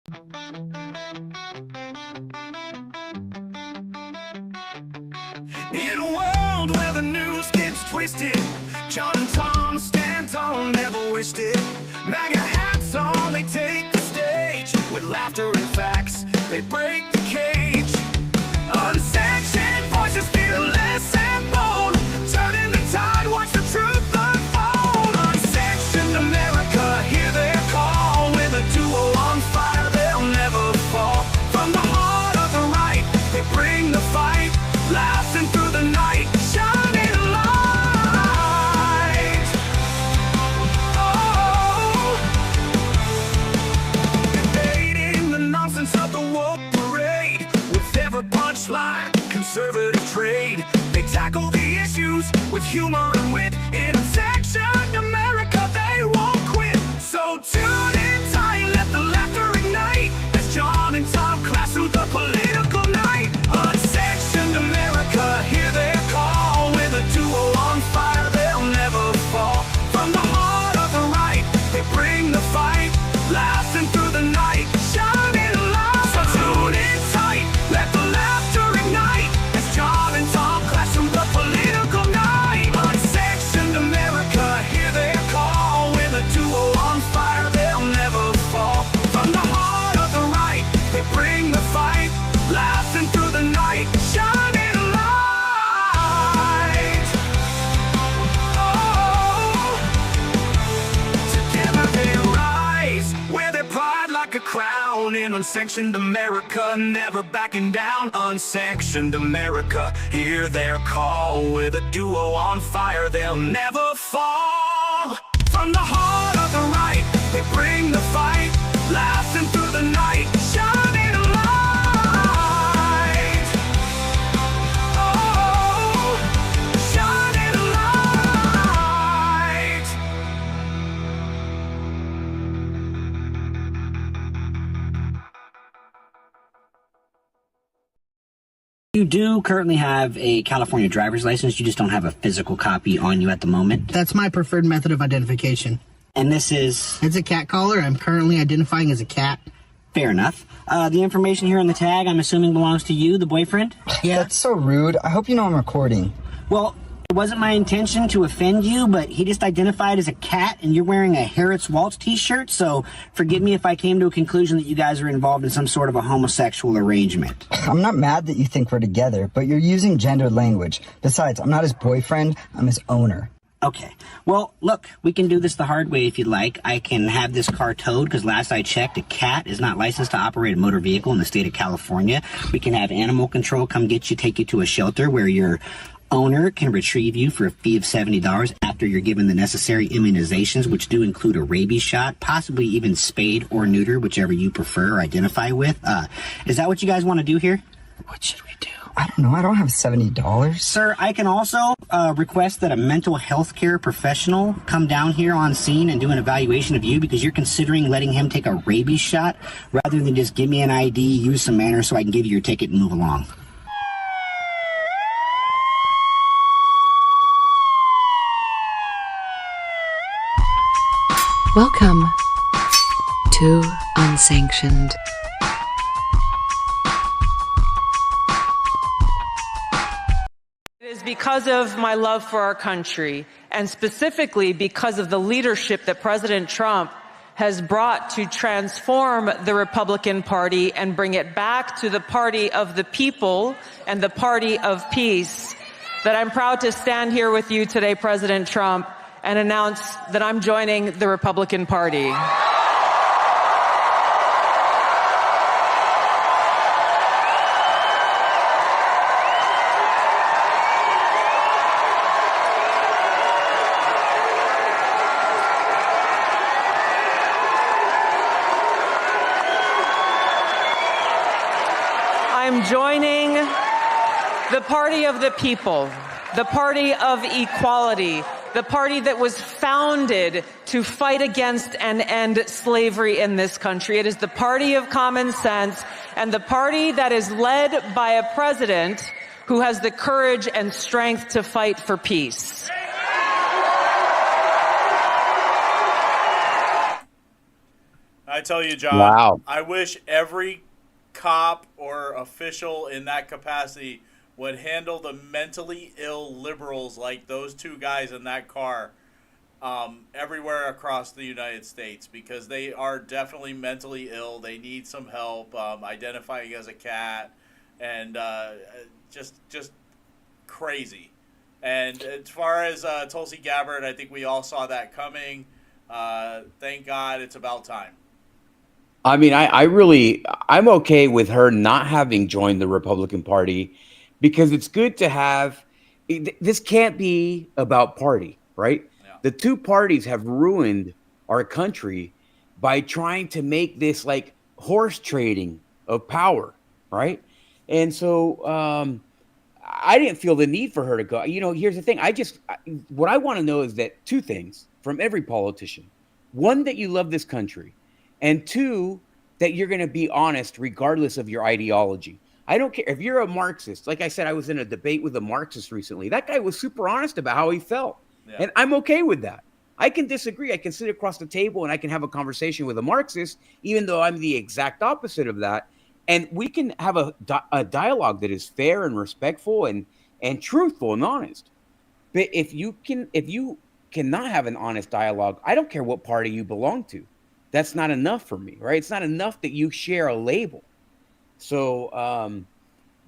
In a world where the news gets twisted, Jon and Tom stand tall, never wished it. MAGA hats on, they take the stage. With laughter and facts, they break the cage. Unsanctioned voices feel less and bold, turning the tide, watch the truth unfold. Unsanctioned America, hear their call. With a duo on fire, they'll never fall. From the heart of the right, they bring the fight, lasting through the night, shining a light. Oh, debating the nonsense of the woke parade. With every punchline, conservative trade, they tackle the issues with humor and wit. In Unsanctioned America, they won't quit. So tune in tight, let the laughter ignite, as Jon and Tom clash through the political night. Unsanctioned America, hear their call. With a duo on fire, they'll never fall. From the heart of the right, they bring the fight, lasting through the night, shining a light. So tune in tight, let the laughter ignite, as Jon and Tom clash through the political night. Unsanctioned America, hear their call. With a duo on fire, they'll never fall. From the heart of the right, they bring the fight, lasting through the night, shining a light. Oh, together they rise, wear their pride like a crown. In Unsanctioned America, never backing down. Unsanctioned America, hear their call. With a duo on fire, they'll never fall. From the heart of the right, they bring the fight, lasting through the night, shining a light. Oh, shining a light. You do currently have a California driver's license, you just don't have a physical copy on you at the moment. That's my preferred method of identification. And this is... It's a cat collar. I'm currently identifying as a cat. Fair enough. The information here on the tag, I'm assuming belongs to you, the boyfriend? Yeah. That's so rude. I hope you know I'm recording. Well, it wasn't my intention to offend you, but he just identified as a cat, and you're wearing a Harriet's Waltz t-shirt, so forgive me if I came to a conclusion that you guys are involved in some sort of a homosexual arrangement. I'm not mad that you think we're together, but you're using gendered language. Besides, I'm not his boyfriend, I'm his owner. Okay. Well, look, we can do this the hard way if you'd like. I can have this car towed, because last I checked, a cat is not licensed to operate a motor vehicle in the state of California. We can have animal control come get you, take you to a shelter where your owner can retrieve you for a fee of $70 after you're given the necessary immunizations, which do include a rabies shot, possibly even spayed or neuter, whichever you prefer or identify with. Is that what you guys want to do here? What should we do? I don't know, I don't have $70. Sir, I can also request that a mental health care professional come down here on scene and do an evaluation of you, because you're considering letting him take a rabies shot rather than just give me an ID, use some manners so I can give you your ticket and move along. Welcome to Unsanctioned. It is because of my love for our country, and specifically because of the leadership that President Trump has brought to transform the Republican Party and bring it back to the party of the people and the party of peace, that I'm proud to stand here with you today, President Trump, and announce that I'm joining the Republican Party. I'm joining the party of the people, the party of equality, the party that was founded to fight against and end slavery in this country. It is the party of common sense, and the party that is led by a president who has the courage and strength to fight for peace. I tell you, John, Wow. I wish every cop or official in that capacity would handle the mentally ill liberals like those two guys in that car everywhere across the United States, because they are definitely mentally ill. They need some help identifying as a cat, and just crazy. And as far as Tulsi Gabbard, I think we all saw that coming. Thank God it's about time. I mean, I'm okay with her not having joined the Republican Party, because it's good to have. This can't be about party, right? Yeah. The two parties have ruined our country by trying to make this like horse trading of power, right? And so I didn't feel the need for her to go. Here's the thing. What I want to know is that two things from every politician: one, that you love this country, and two, that you're going to be honest regardless of your ideology. I don't care if you're a Marxist. Like I said, I was in a debate with a Marxist recently. That guy was super honest about how he felt. Yeah. And I'm okay with that. I can disagree. I can sit across the table and I can have a conversation with a Marxist, even though I'm the exact opposite of that. And we can have a dialogue that is fair and respectful and truthful and honest. But if you cannot have an honest dialogue, I don't care what party you belong to. That's not enough for me, right? It's not enough that you share a label. So,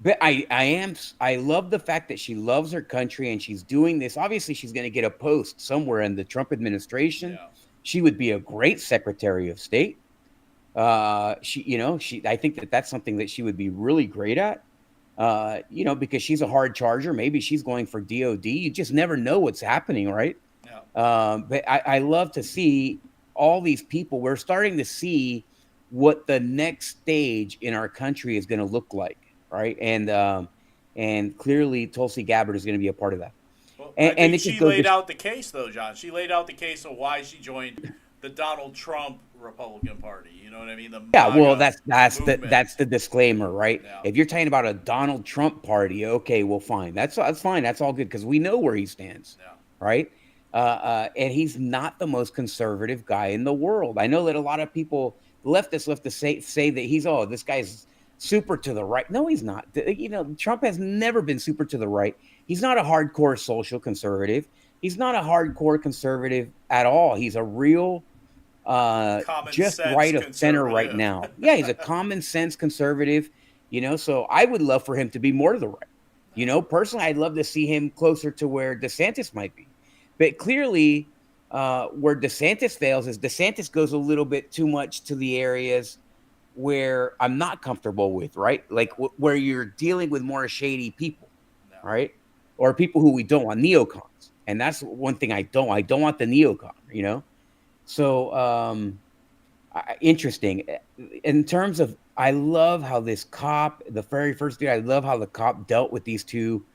but I love the fact that she loves her country and she's doing this. Obviously, she's going to get a post somewhere in the Trump administration. Yeah. She would be a great Secretary of State. I think that's something that she would be really great at. Because she's a hard charger. Maybe she's going for DOD. You just never know what's happening, right? Yeah. But I love to see all these people. We're starting to see what the next stage in our country is going to look like, right? And clearly Tulsi Gabbard is going to be a part of that. Well, And I think it she just goes laid to- out the case, though, John. She laid out the case of why she joined the Donald Trump Republican Party. You know what I mean? Yeah, well, MAGA movement. that's the disclaimer, right? Yeah. If you're talking about a Donald Trump party, okay, well, fine. That's fine. That's all good because we know where he stands, Yeah. right? And he's not the most conservative guy in the world. I know that a lot of people, leftists, love to say that this guy's super to the right. No, he's not. Trump has never been super to the right. He's not a hardcore social conservative. He's not a hardcore conservative at all. He's a real Common just sense right of center conservative. right now. Yeah, he's a common sense conservative, so I would love for him to be more to the right. Personally, I'd love to see him closer to where DeSantis might be. But clearly, where DeSantis fails is DeSantis goes a little bit too much to the areas where I'm not comfortable with, right? Like where you're dealing with more shady people, right? Or people who we don't want, neocons. And that's one thing I don't want the neocon, So interesting. In terms of, I love how this cop, the very first day, I love how the cop dealt with these two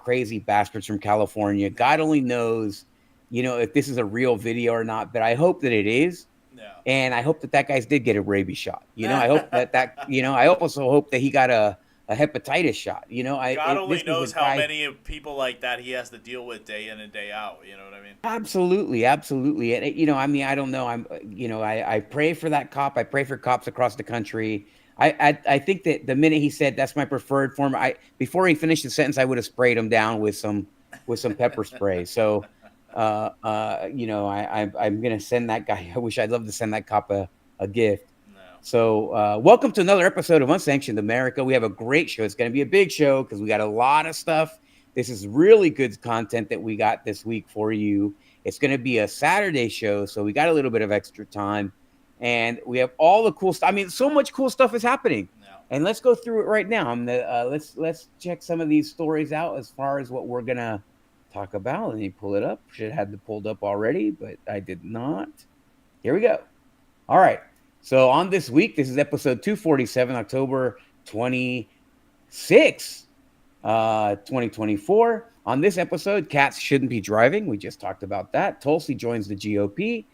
crazy bastards from California. God only knows, if this is a real video or not, but I hope that it is. Yeah. And I hope that guys did get a rabies shot. I hope I also hope that he got a hepatitis shot. God only this was knows a how guy- many people like that he has to deal with day in and day out. You know what I mean? Absolutely. And I don't know. I pray for that cop. I pray for cops across the country. I think that the minute he said that's my preferred form, before he finished the sentence, I would have sprayed him down with some pepper spray. So, I'm gonna send that guy. I'd love to send that cop a gift. No. So, welcome to another episode of Unsanctioned America. We have a great show. It's going to be a big show because we got a lot of stuff. This is really good content that we got this week for you. It's going to be a Saturday show, so we got a little bit of extra time. And we have all the cool stuff. I mean, so much cool stuff is happening. No. And let's go through it right now. Let's check some of these stories out as far as what we're going to talk about. Let me pull it up. Should have had it pulled up already, but I did not. Here we go. All right. So on this week, this is episode 247, October 26, 2024. On this episode, cats shouldn't be driving. We just talked about that. Tulsi joins the GOP.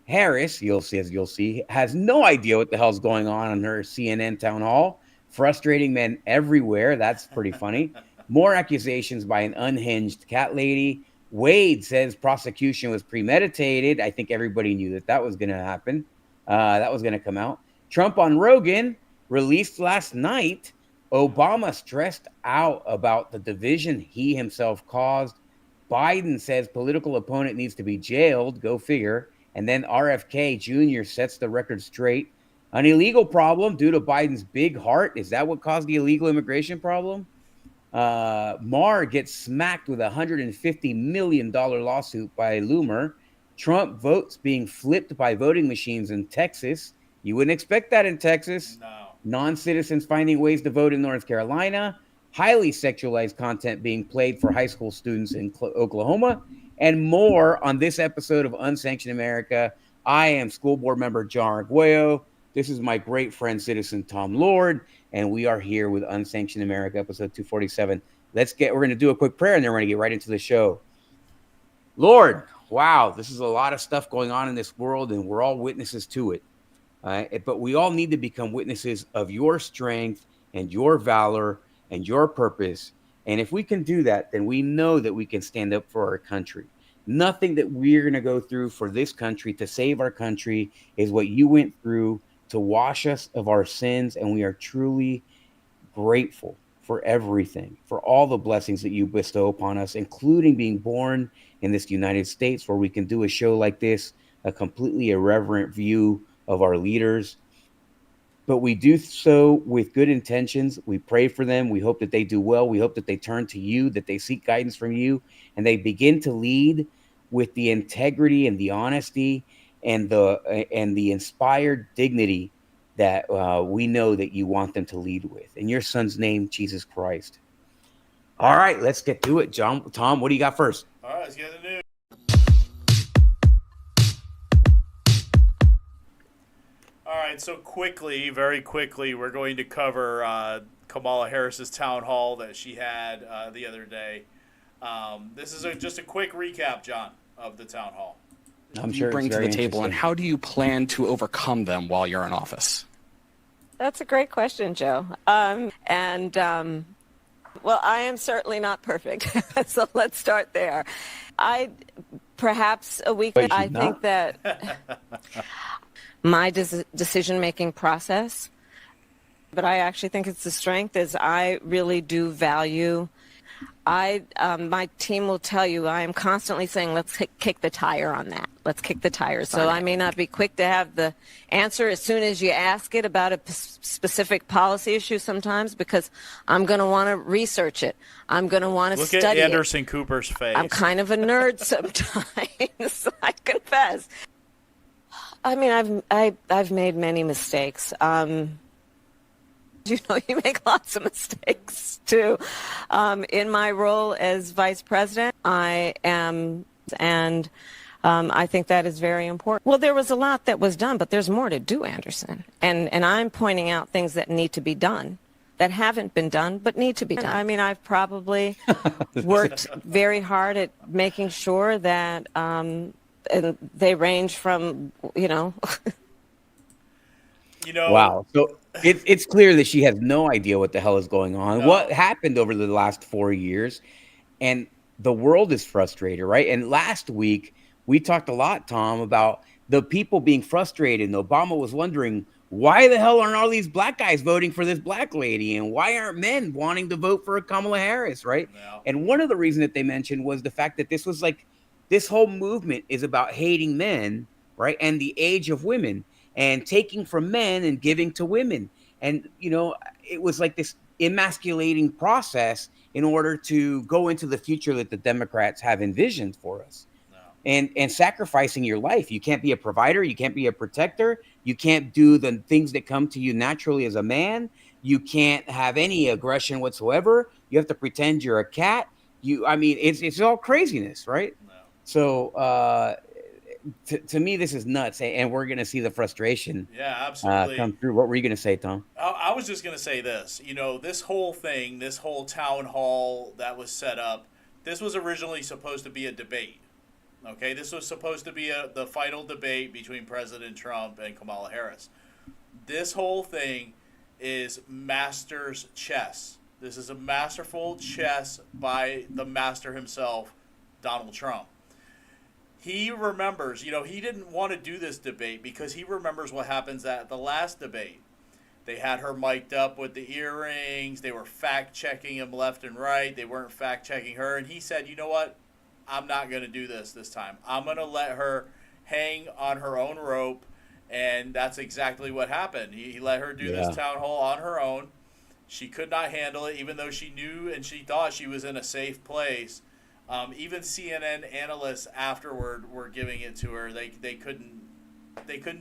Harris, you'll see, has no idea what the hell's going on her CNN town hall. Frustrating men everywhere. That's pretty funny. More accusations by an unhinged cat lady. Wade says prosecution was premeditated. I think everybody knew that was going to happen. That was going to come out. Trump on Rogan released last night. Obama stressed out about the division he himself caused. Biden says political opponent needs to be jailed. Go figure. And then RFK Jr. sets the record straight. An illegal problem due to Biden's big heart. Is that what caused the illegal immigration problem? Maher gets smacked with a $150 million lawsuit by Loomer. Trump votes being flipped by voting machines in Texas. You wouldn't expect that in Texas. No. Non-citizens finding ways to vote in North Carolina. Highly sexualized content being played for high school students in Oklahoma. And more on this episode of Unsanctioned America. I am school board member Jon Arguello. This is my great friend, citizen Tom Lord, and we are here with Unsanctioned America, episode 247. We're going to do a quick prayer, and then we're going to get right into the show. Lord, wow, this is a lot of stuff going on in this world, and we're all witnesses to it. But we all need to become witnesses of your strength and your valor and your purpose. And if we can do that, then we know that we can stand up for our country. Nothing that we're going to go through for this country to save our country is what you went through to wash us of our sins, and we are truly grateful for everything, for all the blessings that you bestow upon us, including being born in this United States where we can do a show like this, a completely irreverent view of our leaders. But we do so with good intentions. We pray for them. We hope that they do well. We hope that they turn to you, that they seek guidance from you, and they begin to lead with the integrity and the honesty and the inspired dignity that we know that you want them to lead with. In your son's name, Jesus Christ. All right, let's get to it. Tom, what do you got first? All right, let's get the news. All right, so very quickly, we're going to cover Kamala Harris's town hall that she had the other day. This is just a quick recap, John, of the town hall. I'm sure you bring to the table, and how do you plan to overcome them while you're in office? That's a great question, Joe. Well, I am certainly not perfect, so let's start there. Perhaps a week. I think that my decision-making process, but I actually think it's the strength, is I really do value. My team will tell you I am constantly saying, let's kick the tire on that. Let's kick the tires. So I may not be quick to have the answer as soon as you ask it about a specific policy issue sometimes, because I'm going to want to research it. I'm going to want to study it. Look at Anderson Cooper's face. I'm kind of a nerd sometimes, I confess. I mean, I've made many mistakes. You know, you make lots of mistakes too. In my role as vice president, I think that is very important. Well, there was a lot that was done, but there's more to do, Anderson. And I'm pointing out things that need to be done, that haven't been done, but need to be done. I mean, I've probably worked very hard at making sure that, and they range from, Wow. So it's clear that she has no idea what the hell is going on. No. What happened over the last 4 years, and the world is frustrated, right? And last week we talked a lot, Tom, about the people being frustrated. And Obama was wondering, why the hell aren't all these black guys voting for this black lady? And why aren't men wanting to vote for Kamala Harris, right? No. And one of the reasons that they mentioned was the fact that this whole movement is about hating men, right? And the age of women, and taking from men and giving to women. And, it was like this emasculating process in order to go into the future that the Democrats have envisioned for us. No. And sacrificing your life. You can't be a provider. You can't be a protector. You can't do the things that come to you naturally as a man. You can't have any aggression whatsoever. You have to pretend you're a cat. It's all craziness, right? No. So, to me, this is nuts, and we're going to see the frustration absolutely come through. What were you going to say, Tom? I was just going to say this. This whole thing, this whole town hall that was set up, this was originally supposed to be a debate. Okay, this was supposed to be the final debate between President Trump and Kamala Harris. This whole thing is master's chess. This is a masterful chess by the master himself, Donald Trump. he remembers, he didn't want to do this debate because he remembers what happens at the last debate. They had her mic'd up with the earrings. They were fact-checking him left and right. They weren't fact-checking her. And he said, you know what? I'm not going to do this time. I'm going to let her hang on her own rope. And that's exactly what happened. He let her do this town hall on her own. She could not handle it, even though she knew and she thought she was in a safe place. Even CNN analysts afterward were giving it to her. They couldn't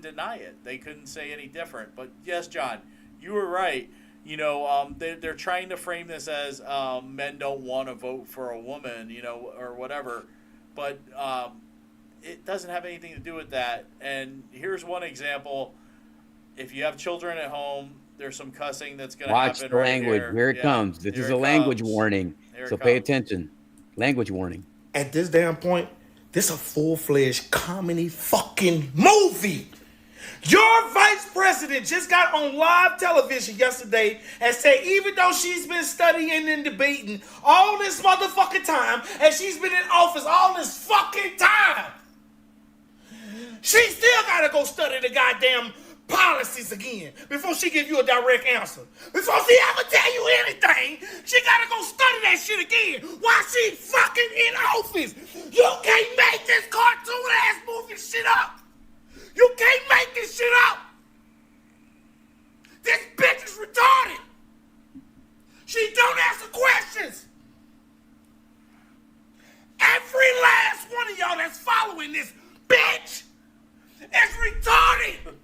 deny it. They couldn't say any different. But yes, John, you were right. They're trying to frame this as men don't want to vote for a woman, or whatever. But it doesn't have anything to do with that. And here's one example. If you have children at home, there's some cussing that's going to happen. Watch the language. Here it comes. This is a language warning. So pay attention. Language warning. At this damn point, this is a full-fledged comedy fucking movie. Your vice president just got on live television yesterday and said even though she's been studying and debating all this motherfucking time and she's been in office all this fucking time, she still gotta go study the goddamn policies again before she give you a direct answer. Before she ever tell you anything, she gotta go study that shit again while she fucking in office. You can't make this cartoon-ass movie shit up. You can't make this shit up. This bitch is retarded. She don't answer questions. Every last one of y'all that's following this bitch is retarded.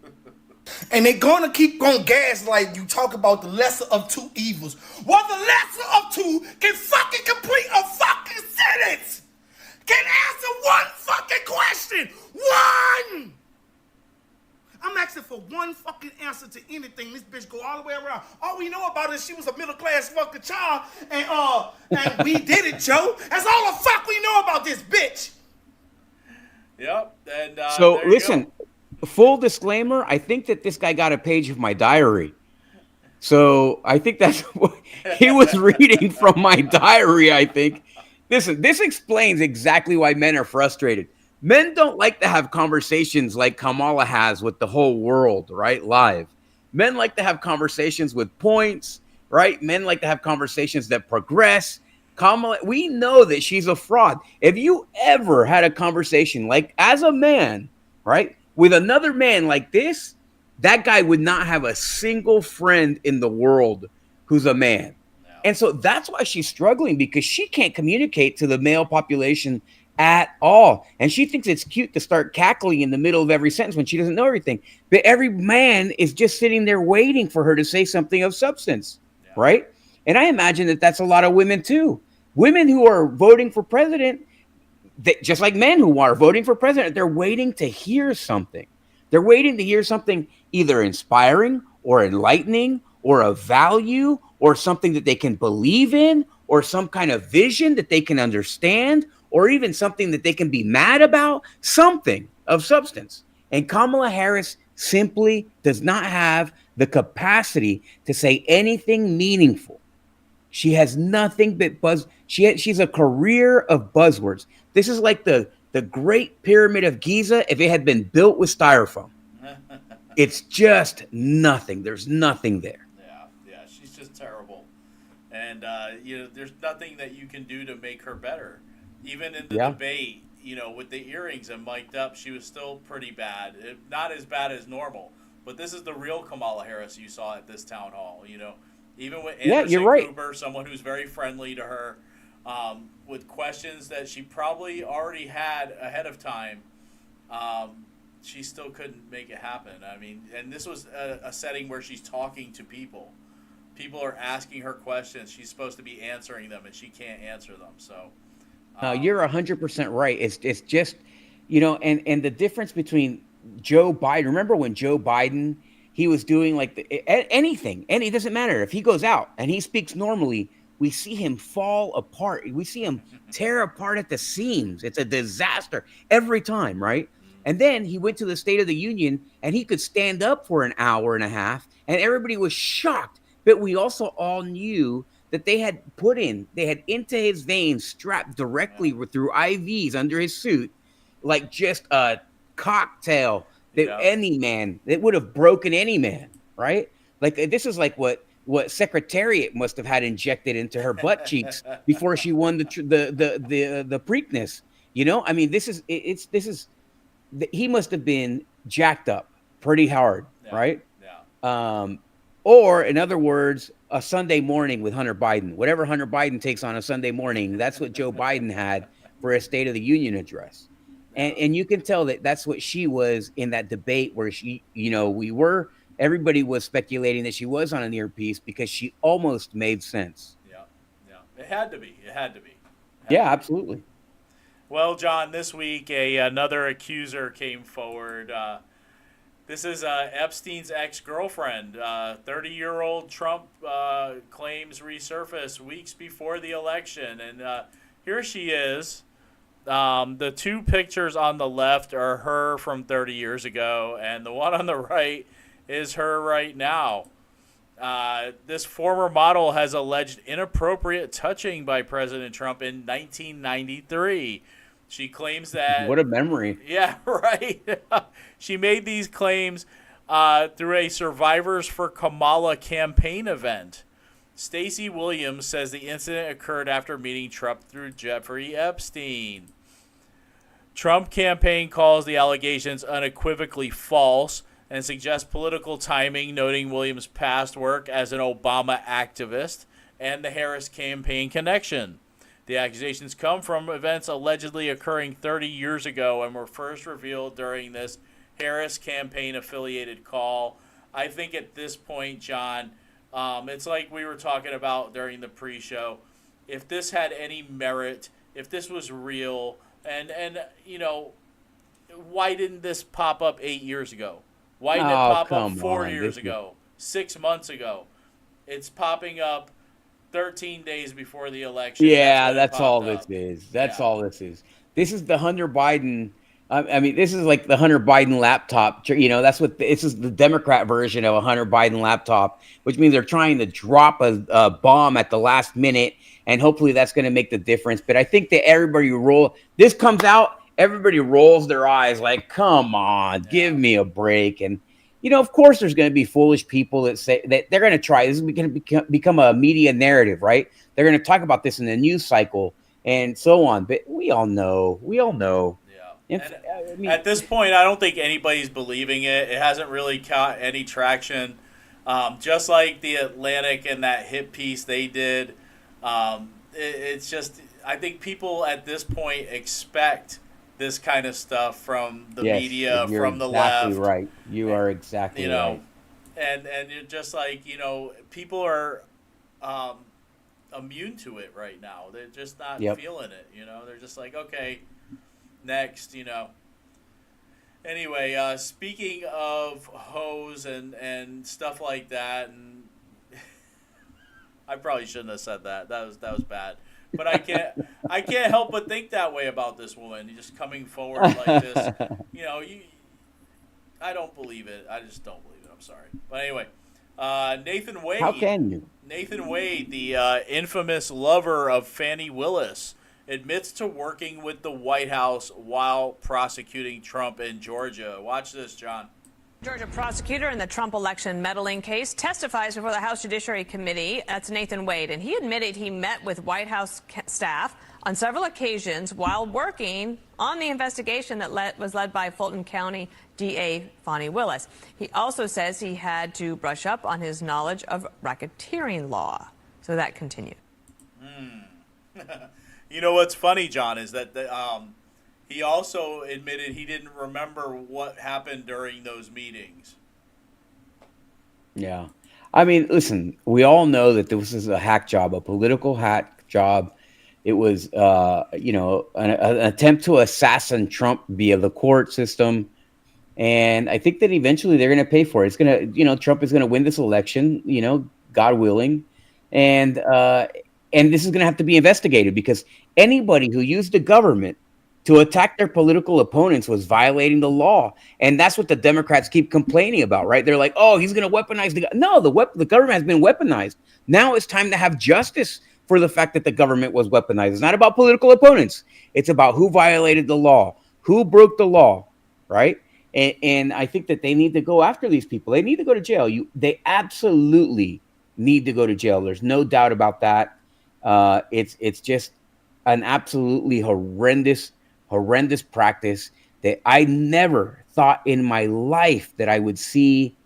And they're gonna keep going gaslight you, talk about the lesser of two evils. Well, the lesser of two can fucking complete a fucking sentence. Can answer one fucking question. One. I'm asking for one fucking answer to anything. This bitch go all the way around. All we know about is she was a middle-class fucking child, and we did it, Joe. That's all the fuck we know about this bitch. Yep. And so listen, full disclaimer, I think that this guy got a page of my diary. So I think that's what he was reading from my diary, I think. Listen, this explains exactly why men are frustrated. Men don't like to have conversations like Kamala has with the whole world, right? Live. Men like to have conversations with points, right? Men like to have conversations that progress. Kamala, we know that she's a fraud. If you ever had a conversation like as a man, right, with another man like this, that guy would not have a single friend in the world who's a man. No. And so that's why she's struggling, because she can't communicate to the male population at all. And she thinks it's cute to start cackling in the middle of every sentence when she doesn't know everything. But every man is just sitting there waiting for her to say something of substance, right? And I imagine that that's a lot of women too. Women who are voting for president, just like men who are voting for president, they're waiting to hear something. They're waiting to hear something either inspiring or enlightening or of value or something that they can believe in or some kind of vision that they can understand or even something that they can be mad about, something of substance. And Kamala Harris simply does not have the capacity to say anything meaningful. She has nothing but she's a career of buzzwords. This is like the Great Pyramid of Giza if it had been built with styrofoam. It's just nothing. There's nothing there. Yeah, she's just terrible. And, there's nothing that you can do to make her better. Even in the debate, with the earrings and mic'd up, she was still pretty bad. Not as bad as normal. But this is the real Kamala Harris you saw at this town hall, Even with Anderson Cooper, someone who's very friendly to her, with questions that she probably already had ahead of time, she still couldn't make it happen. I mean, and this was a setting where she's talking to people. People are asking her questions. She's supposed to be answering them, and she can't answer them. So you're 100% right. It's just, and the difference between Joe Biden. Remember when Joe Biden, he was doing like anything, and it doesn't matter if he goes out and he speaks normally, we see him fall apart. We see him tear apart at the seams. It's a disaster every time, right? And then he went to the State of the Union and he could stand up for an hour and a half and everybody was shocked. But we also all knew that they had into his veins, strapped directly through IVs under his suit, like just a cocktail that any man, it would have broken any man, right? Like this is like what Secretariat must have had injected into her butt cheeks before she won the Preakness. You know, I mean, he must have been jacked up pretty hard, right? Yeah. Or in other words, a Sunday morning with Hunter Biden. Whatever Hunter Biden takes on a Sunday morning, that's what Joe Biden had for a State of the Union address. And you can tell that that's what she was in that debate where she, you know, everybody was speculating that she was on an earpiece because she almost made sense. Yeah. It had to be. Yeah, absolutely. Well, John, this week another accuser came forward. This is Epstein's ex-girlfriend. 30-year-old Trump claims resurfaced weeks before the election. And here she is. The two pictures on the left are her from 30 years ago, and the one on the right is her right now. This former model has alleged inappropriate touching by President Trump in 1993. She claims that... What a memory. Yeah, right. She made these claims through a Survivors for Kamala campaign event. Stacey Williams says the incident occurred after meeting Trump through Jeffrey Epstein. Trump campaign calls the allegations unequivocally false and suggests political timing, noting Williams' past work as an Obama activist and the Harris campaign connection. The accusations come from events allegedly occurring 30 years ago and were first revealed during this Harris campaign-affiliated call. I think at this point, John, it's like we were talking about during the pre-show. If this had any merit, if this was real, and you know, why didn't this pop up 8 years ago? Why didn't it pop up 4 years ago, 6 months ago? It's popping up 13 days before the election. Yeah, that's all this is. That's all this is. This is the Hunter Biden. I mean, this is like the Hunter Biden laptop. You know, this is the Democrat version of a Hunter Biden laptop, which means they're trying to drop a bomb at the last minute, and hopefully that's going to make the difference. But I think that this comes out, everybody rolls their eyes like, come on, give me a break. And, you know, of course, there's going to be foolish people that say that they're going to try. This is going to become a media narrative, right? They're going to talk about this in the news cycle and so on. But we all know. Yeah. At this point, I don't think anybody's believing it. It hasn't really caught any traction. Just like the Atlantic and that hit piece they did. It's just, I think people at this point expect this kind of stuff from the media, from the left. Exactly right. You are exactly right. And you're just like, you know, people are immune to it right now. They're just not feeling it, you know. They're just like, okay, next, you know. Anyway, speaking of hoes and stuff like that, and I probably shouldn't have said that. That was bad. But I can't help but think that way about this woman. Just coming forward like this, you know. I don't believe it. I just don't believe it. I'm sorry. But anyway, Nathan Wade. How can you? Nathan Wade, the infamous lover of Fani Willis, admits to working with the White House while prosecuting Trump in Georgia. Watch this, John. Georgia prosecutor in the Trump election meddling case testifies before the House Judiciary Committee. That's Nathan Wade. And he admitted he met with White House staff on several occasions while working on the investigation that was led by Fulton County DA Fani Willis. He also says he had to brush up on his knowledge of racketeering law. So that continued. You know what's funny, John, is that he also admitted he didn't remember what happened during those meetings. Yeah. I mean, listen, we all know that this is a hack job, a political hack job. It was, you know, an attempt to assassinate Trump via the court system. And I think that eventually they're going to pay for it. It's going to, you know, Trump is going to win this election, you know, God willing. And this is going to have to be investigated because anybody who used the government to attack their political opponents was violating the law. And that's what the Democrats keep complaining about, right? They're like, oh, he's going to weaponize the government has been weaponized. Now it's time to have justice for the fact that the government was weaponized. It's not about political opponents. It's about who violated the law, who broke the law, right? And I think that they need to go after these people. They need to go to jail. They absolutely need to go to jail. There's no doubt about that. It's just an absolutely horrendous practice that I never thought in my life that I would see.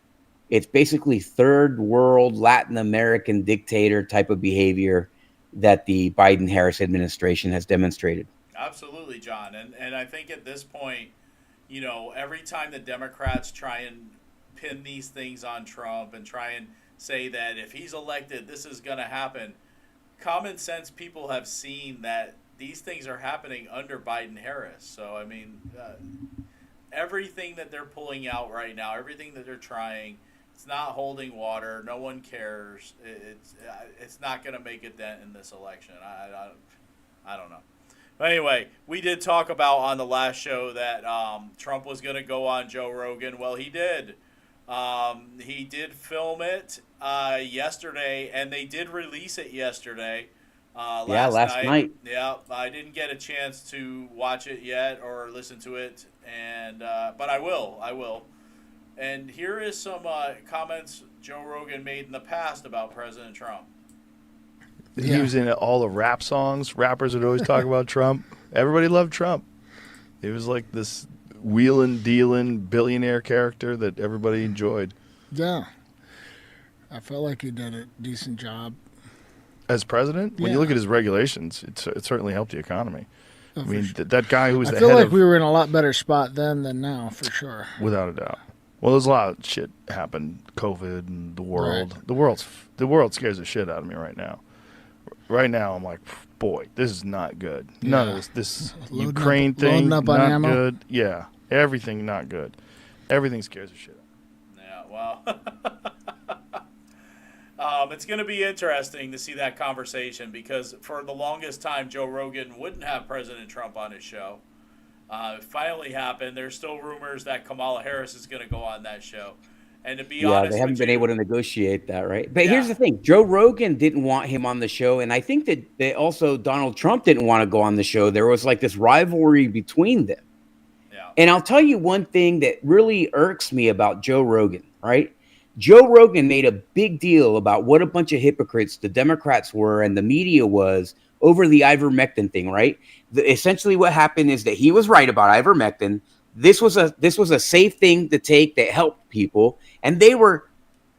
It's basically third world Latin American dictator type of behavior that the Biden-Harris administration has demonstrated. Absolutely, John. And I think at this point, every time the Democrats try and pin these things on Trump and try and say that if he's elected, this is going to happen, common sense people have seen that these things are happening under Biden-Harris. So, I mean, everything that they're pulling out right now, everything that they're trying, it's not holding water. No one cares. It's not going to make a dent in this election. I don't know. But anyway, we did talk about on the last show that Trump was going to go on Joe Rogan. Well, he did. He did film it yesterday, and they did release it yesterday. Last night. Yeah, I didn't get a chance to watch it yet or listen to it, but I will. And here is some comments Joe Rogan made in the past about President Trump. He was in all the rap songs. Rappers would always talk about Trump. Everybody loved Trump. He was like this wheeling, dealing billionaire character that everybody enjoyed. Yeah. I felt like he did a decent job. As president? When you look at his regulations, it certainly helped the economy. Oh, I mean, sure. that guy who was I the feel head like of... we were in a lot better spot then than now, for sure. Without a doubt. Well, there's a lot of shit happened. COVID and the world. Right. The world scares the shit out of me right now. Right now, I'm like, boy, this is not good. None of this Ukraine thing, not good. Yeah, everything not good. Everything scares the shit out of me. Yeah, well, it's going to be interesting to see that conversation because for the longest time, Joe Rogan wouldn't have President Trump on his show. It finally happened. There's still rumors that Kamala Harris is going to go on that show. And to be honest, they haven't been able to negotiate that, right? But here's the thing: Joe Rogan didn't want him on the show, and I think that also Donald Trump didn't want to go on the show. There was like this rivalry between them. Yeah. And I'll tell you one thing that really irks me about Joe Rogan, right? Joe Rogan made a big deal about what a bunch of hypocrites the Democrats were and the media was over the ivermectin thing, right? Essentially, what happened is that he was right about ivermectin. This was a safe thing to take that helped people, and they were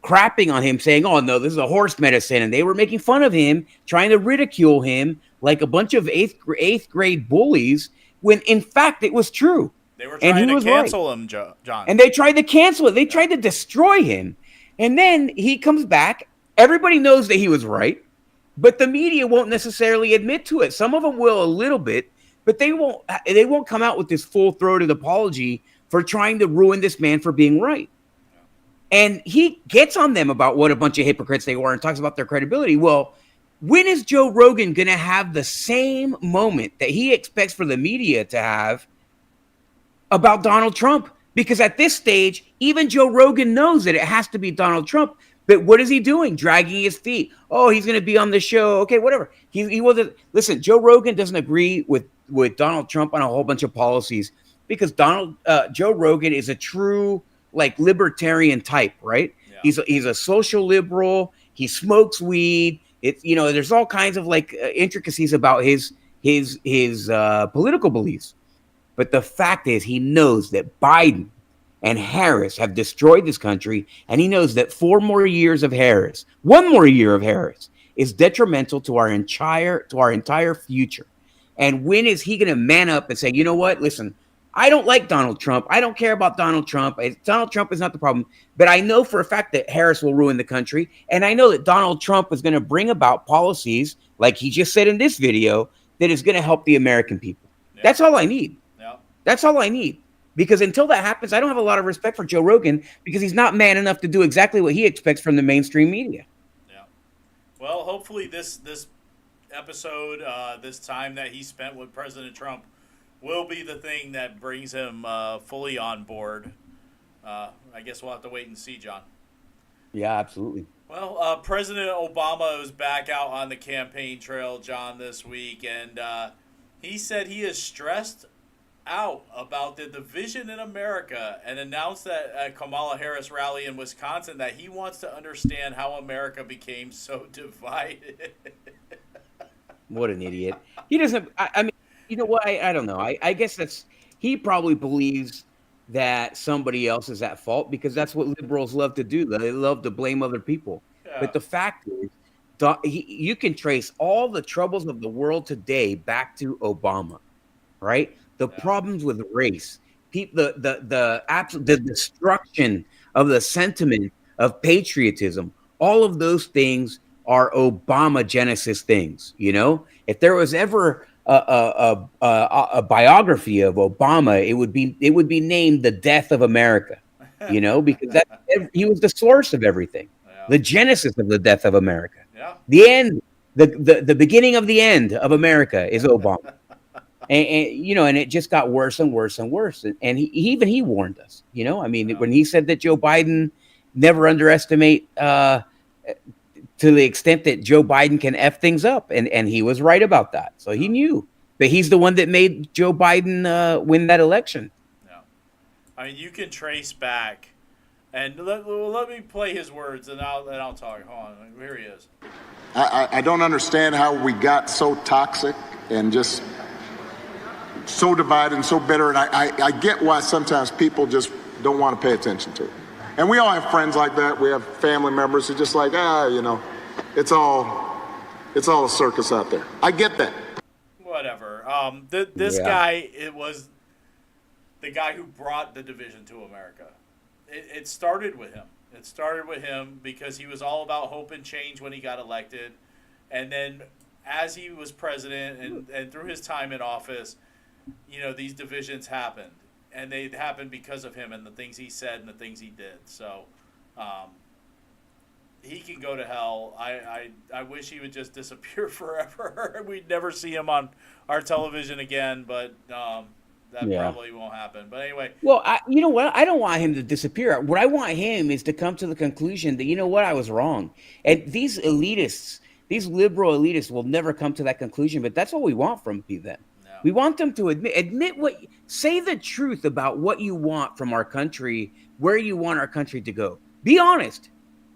crapping on him, saying, "Oh no, this is a horse medicine," and they were making fun of him, trying to ridicule him like a bunch of eighth grade bullies. When in fact it was true. They were trying to cancel him, John. And they tried to cancel it. They tried to destroy him, and then he comes back. Everybody knows that he was right, but the media won't necessarily admit to it. Some of them will a little bit. But they won't come out with this full-throated apology for trying to ruin this man for being right. And he gets on them about what a bunch of hypocrites they were and talks about their credibility. Well, when is Joe Rogan going to have the same moment that he expects for the media to have about Donald Trump? Because at this stage, even Joe Rogan knows that it has to be Donald Trump. But what is he doing? Dragging his feet. Oh, he's going to be on the show. Okay, whatever. He wasn't. Listen, Joe Rogan doesn't agree with Donald Trump on a whole bunch of policies because Joe Rogan is a true like libertarian type, right? Yeah. He's a social liberal. He smokes weed. There's all kinds of like intricacies about his political beliefs. But the fact is, he knows that Biden and Harris have destroyed this country, and he knows that 1 more year of Harris is detrimental to our entire future. And when is he going to man up and say, you know what? Listen, I don't like Donald Trump. I don't care about Donald Trump. Donald Trump is not the problem. But I know for a fact that Harris will ruin the country. And I know that Donald Trump is going to bring about policies, like he just said in this video, that is going to help the American people. Yeah. That's all I need. Yeah. That's all I need. Because until that happens, I don't have a lot of respect for Joe Rogan because he's not man enough to do exactly what he expects from the mainstream media. Yeah. Well, hopefully this episode, this time that he spent with President Trump will be the thing that brings him fully on board. I guess we'll have to wait and see, John. Yeah, absolutely. Well, President Obama is back out on the campaign trail, John, this week, and he said he is stressed out about the division in America and announced that at Kamala Harris rally in Wisconsin that he wants to understand how America became so divided. What an idiot. He doesn't, I mean, you know what? I don't know. I guess he probably believes that somebody else is at fault because that's what liberals love to do. They love to blame other people. Yeah. But the fact is, you can trace all the troubles of the world today back to Obama, right? The problems with race, the destruction of the sentiment of patriotism, all of those things are Obama Genesis things. You know, if there was ever a biography of Obama, it would be named "The Death of America." You know, because he was the source of everything, the genesis of the death of America. Yeah. The end, the beginning of the end of America is Obama. And you know, and it just got worse and worse and worse. And he warned us, you know, I mean, when he said that Joe Biden, never underestimate to the extent that Joe Biden can F things up. And he was right about that. So he knew that he's the one that made Joe Biden win that election. Yeah. I mean, you can trace back, and let me play his words, and I'll talk. Hold on, here he is. I don't understand how we got so toxic and just so divided and so bitter, and I get why sometimes people just don't want to pay attention to it. And we all have friends like that. We have family members who just like, you know, it's all a circus out there. I get that. Whatever. This guy, it was the guy who brought the division to America. It started with him. It started with him because he was all about hope and change when he got elected. And then as he was president and through his time in office, you know, these divisions happened. And they happened because of him and the things he said and the things he did. So he can go to hell. I wish he would just disappear forever. We'd never see him on our television again, but that probably won't happen. But anyway. Well, you know what? I don't want him to disappear. What I want him is to come to the conclusion that, you know what, I was wrong. And these elitists, these liberal elitists will never come to that conclusion, but that's what we want from them. No. We want them to admit say the truth about what you want from our country, where you want our country to go. Be honest.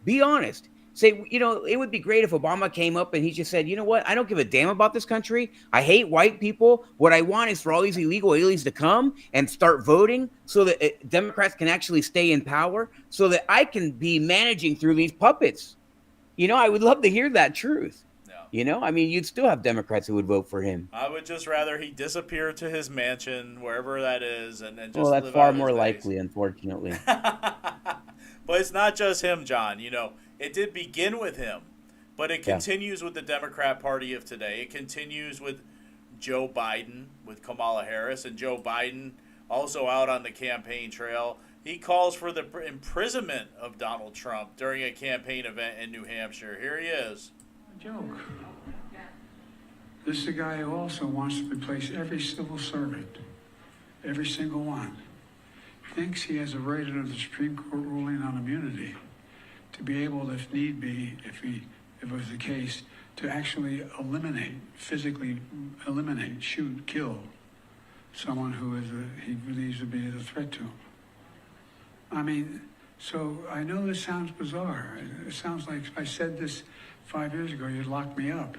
Be honest. Say, you know, it would be great if Obama came up and he just said, you know what? I don't give a damn about this country. I hate white people. What I want is for all these illegal aliens to come and start voting so that Democrats can actually stay in power so that I can be managing through these puppets. You know, I would love to hear that truth. No. You know, I mean, you'd still have Democrats who would vote for him. I would just rather he disappear to his mansion, wherever that is, and just well, that's far more likely, unfortunately. But it's not just him, John. You know, it did begin with him, but it continues with the Democrat Party of today. It continues with Joe Biden, with Kamala Harris, and Joe Biden also out on the campaign trail. He calls for the imprisonment of Donald Trump during a campaign event in New Hampshire. Here he is. Joke. This is a guy who also wants to replace every civil servant, every single one. Thinks he has a right under the Supreme Court ruling on immunity to be able, if need be, if it was the case, to actually physically eliminate, shoot, kill someone who he believes to be a threat to him. I mean, so I know this sounds bizarre. It sounds like if I said this 5 years ago, you'd lock me up.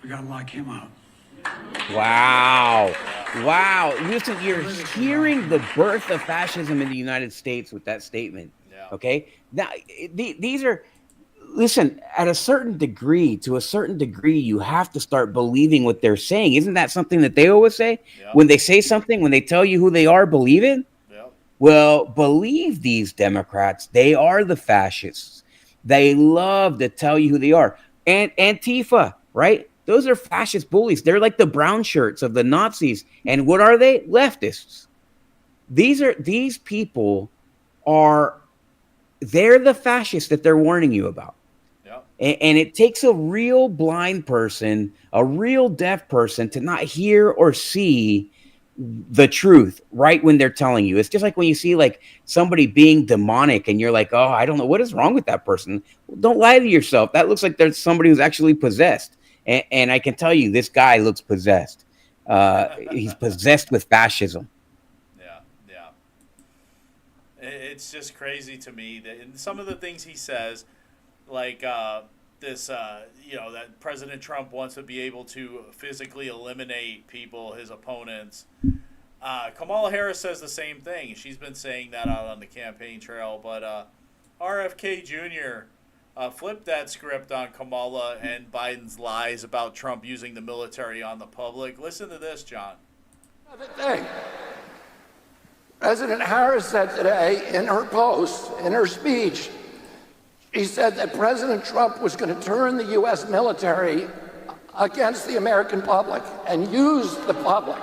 We gotta lock him up. Wow. Wow. Listen, you're hearing the birth of fascism in the United States with that statement. Yeah. Okay. Now, these are, listen, to a certain degree, you have to start believing what they're saying. Isn't that something that they always say? Yeah. When they say something, when they tell you who they are, believe it? Yeah. Well, believe these Democrats. They are the fascists. They love to tell you who they are. And Antifa, right? Those are fascist bullies. They're like the brown shirts of the Nazis. And what are they? Leftists. These people they're the fascists that they're warning you about. Yep. And it takes a real blind person, a real deaf person to not hear or see the truth right when they're telling you. It's just like when you see like somebody being demonic and you're like, oh, I don't know what is wrong with that person. Well, don't lie to yourself. That looks like there's somebody who's actually possessed. And I can tell you, this guy looks possessed. He's possessed with fascism. It's just crazy to me that in some of the things he says, like this, that President Trump wants to be able to physically eliminate people, his opponents. Kamala Harris says the same thing. She's been saying that out on the campaign trail. But RFK Jr. Flipped that script on Kamala and Biden's lies about Trump using the military on the public. Listen to this, John. Another thing. President Harris said today in her post, in her speech, she said that President Trump was going to turn the U.S. military against the American public and use the public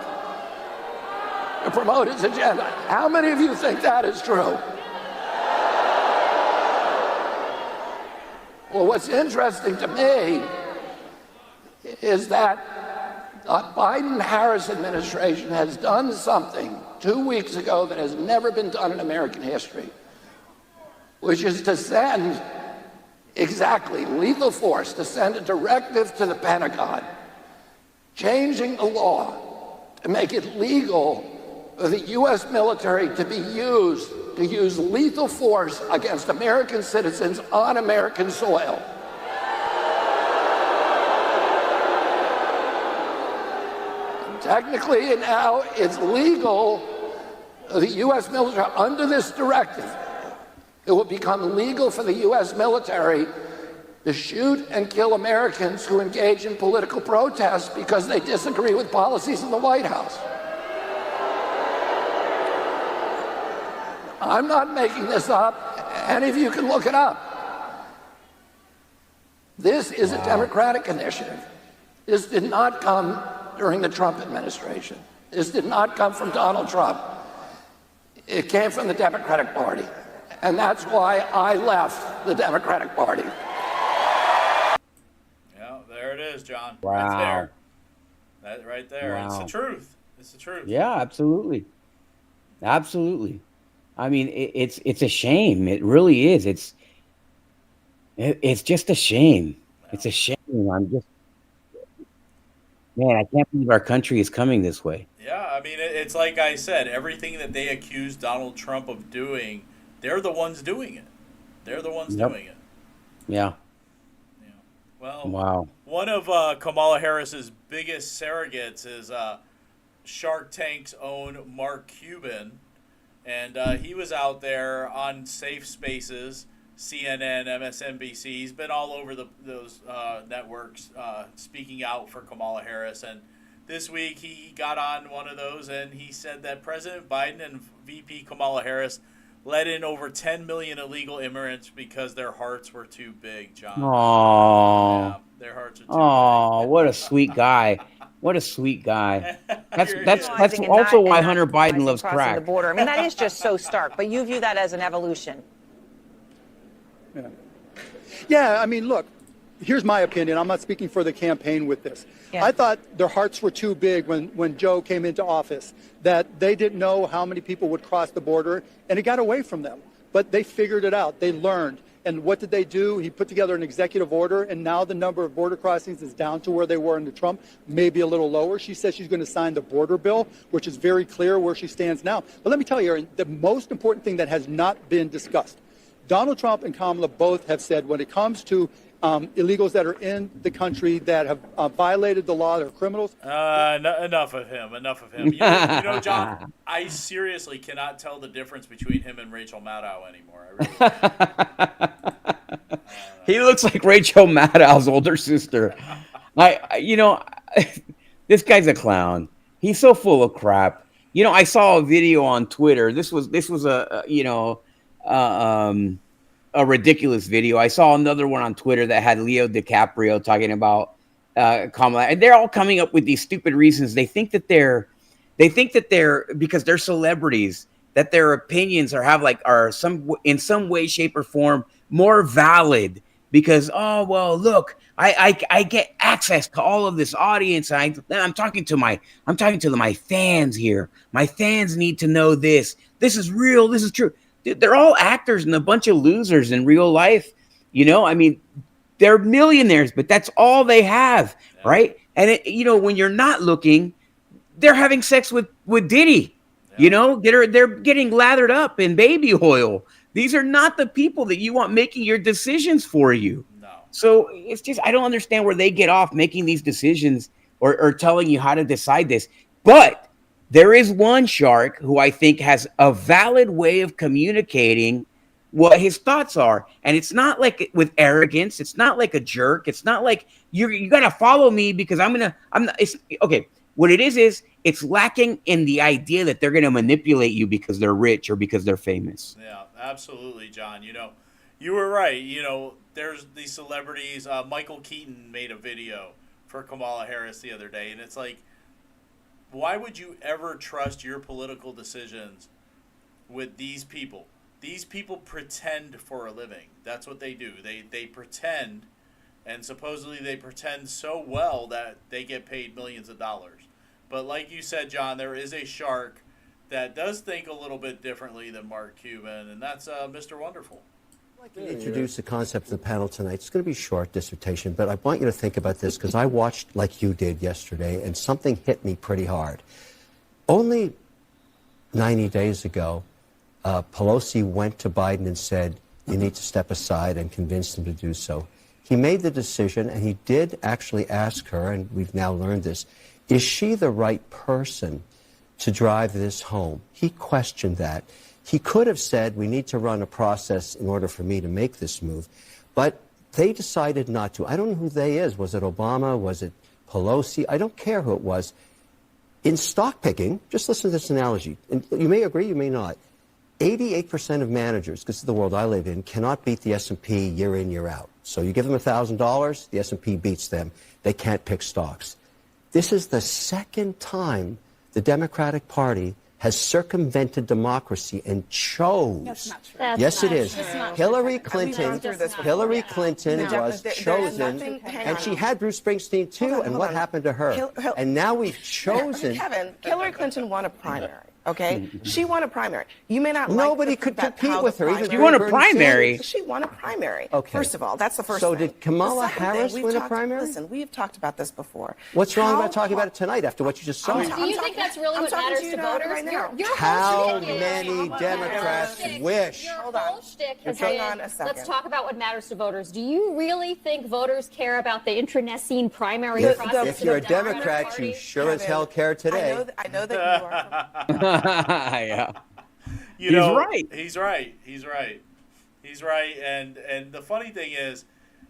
to promote his agenda. How many of you think that is true? Well, what's interesting to me is that the Biden-Harris administration has done something 2 weeks ago that has never been done in American history, which is to send lethal force, to send a directive to the Pentagon, changing the law to make it legal for the U.S. military to use lethal force against American citizens on American soil. Technically, now it's legal for the U.S. military, under this directive, it will become legal for the U.S. military to shoot and kill Americans who engage in political protests because they disagree with policies in the White House. I'm not making this up. Any of you can look it up. This is a Democratic initiative. This did not come during the Trump administration. This did not come from Donald Trump. It came from the Democratic Party. And that's why I left the Democratic Party. Yeah, there it is, John. Wow. Right there. That right there. Wow. It's the truth. It's the truth. Yeah, absolutely. Absolutely. I mean, it's a shame. It really is. It's just a shame. It's a shame. Man, I can't believe our country is coming this way. Yeah, I mean, it's like I said, everything that they accuse Donald Trump of doing, they're the ones doing it. They're the ones doing it. Yeah. Well, wow. One of Kamala Harris's biggest surrogates is Shark Tank's own Mark Cuban. And he was out there on safe spaces, CNN, MSNBC. He's been all over those networks speaking out for Kamala Harris. And this week he got on one of those and he said that President Biden and VP Kamala Harris let in over 10 million illegal immigrants because their hearts were too big, John. Aww. Yeah, their hearts are too big. Oh, what a sweet guy. What a sweet guy. That's also why Hunter Biden loves crack. The border. I mean, that is just so stark, but you view that as an evolution. Yeah, I mean, look, here's my opinion. I'm not speaking for the campaign with this. Yeah. I thought their hearts were too big when Joe came into office, that they didn't know how many people would cross the border, and it got away from them. But they figured it out. They learned. And what did they do? He put together an executive order, and now the number of border crossings is down to where they were under Trump, maybe a little lower. She says she's going to sign the border bill, which is very clear where she stands now. But let me tell you, Aaron, the most important thing that has not been discussed, Donald Trump and Kamala both have said when it comes to illegals that are in the country that have violated the law, they're criminals. Enough of him. Enough of him. You know, John, I seriously cannot tell the difference between him and Rachel Maddow anymore. I really He looks like Rachel Maddow's older sister. This guy's a clown. He's so full of crap. You know, I saw a video on Twitter. This was a ridiculous video. I saw another one on Twitter that had Leo DiCaprio talking about Kamala, and they're all coming up with these stupid reasons. They think that they're because they're celebrities, that their opinions are in some way, shape, or form more valid because, oh well, look, I get access to all of this audience. I'm talking to my fans here. My fans need to know this. This is real. This is true. They're all actors and a bunch of losers in real life. You know, I mean, they're millionaires, but that's all they have, right? And when you're not looking, they're having sex with Diddy. You know, they're getting lathered up in baby oil. These are not the people that you want making your decisions for you. No. So it's just, I don't understand where they get off making these decisions or telling you how to decide this. But there is one shark who I think has a valid way of communicating what his thoughts are. And it's not like with arrogance. It's not like a jerk. It's not like you got to follow me because it's okay. What it is it's lacking in the idea that they're going to manipulate you because they're rich or because they're famous. Yeah, absolutely, John. You know, you were right. You know, there's these celebrities. Michael Keaton made a video for Kamala Harris the other day, and it's like, why would you ever trust your political decisions with these people? These people pretend for a living. That's what they do. They pretend, and supposedly they pretend so well that they get paid millions of dollars. But like you said, John, there is a shark that does think a little bit differently than Mark Cuban, and that's Mr. Wonderful. I'd like to introduce the concept of the panel tonight. It's going to be a short dissertation, but I want you to think about this because I watched like you did yesterday, and something hit me pretty hard. Only 90 days ago, Pelosi went to Biden and said, you need to step aside, and convinced him to do so. He made the decision, and he did actually ask her, and we've now learned this, is she the right person to drive this home? He questioned that. He could have said, we need to run a process in order for me to make this move. But they decided not to. I don't know who they is. Was it Obama? Was it Pelosi? I don't care who it was. In stock picking, just listen to this analogy. And you may agree, you may not. 88% of managers, because this is the world I live in, cannot beat the S&P year in, year out. So you give them $1,000, the S&P beats them. They can't pick stocks. This is the second time the Democratic Party has circumvented democracy and chose. That's not true. Yes, it is. Hillary Clinton was chosen, and she had Bruce Springsteen too. And what happened to her? And now we've chosen. Kevin, Hillary Clinton won a primary. Okay, she won a primary. You may not. Nobody like could compete with her. Even she won a primary. She won a primary. Okay. First of all, that's the first. So thing. did Kamala Harris win a primary? Listen, we have talked about this before. What's wrong about talking about it tonight after what you just saw? Do you think that's really what matters to voters? Right now. How many Democrats wish? Hold on. Hang on a second. Let's talk about what matters to voters. Do you really think voters care about the internecine primary process? If you're a Democrat, you sure as hell care today. I know that you are. Yeah. You know, He's right. He's right. And the funny thing is,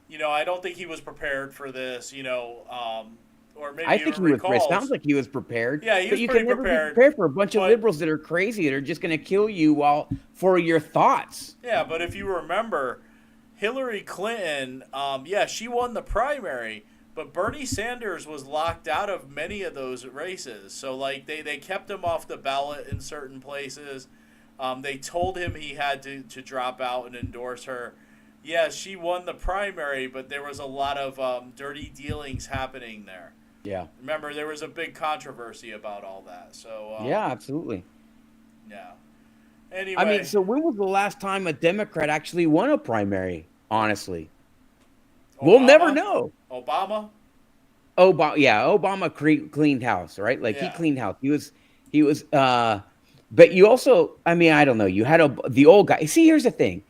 you know, I don't think he was prepared for this, you know, or maybe I think he was prepared. Sounds like he was prepared. Yeah, he was you pretty can never prepared. be prepared for a bunch of liberals that are crazy that are just going to kill you for your thoughts. Yeah, but if you remember, Hillary Clinton, she won the primary, but Bernie Sanders was locked out of many of those races. So, like, they kept him off the ballot in certain places. They told him he had to drop out and endorse her. Yes, she won the primary, but there was a lot of dirty dealings happening there. Yeah. Remember, there was a big controversy about all that. So yeah, absolutely. Yeah. Anyway. I mean, so when was the last time a Democrat actually won a primary, honestly? We'll never know. Obama? Obama cleaned house, right? Like he cleaned house. He was but you also, I mean, I don't know. You had the old guy. See, here's the thing.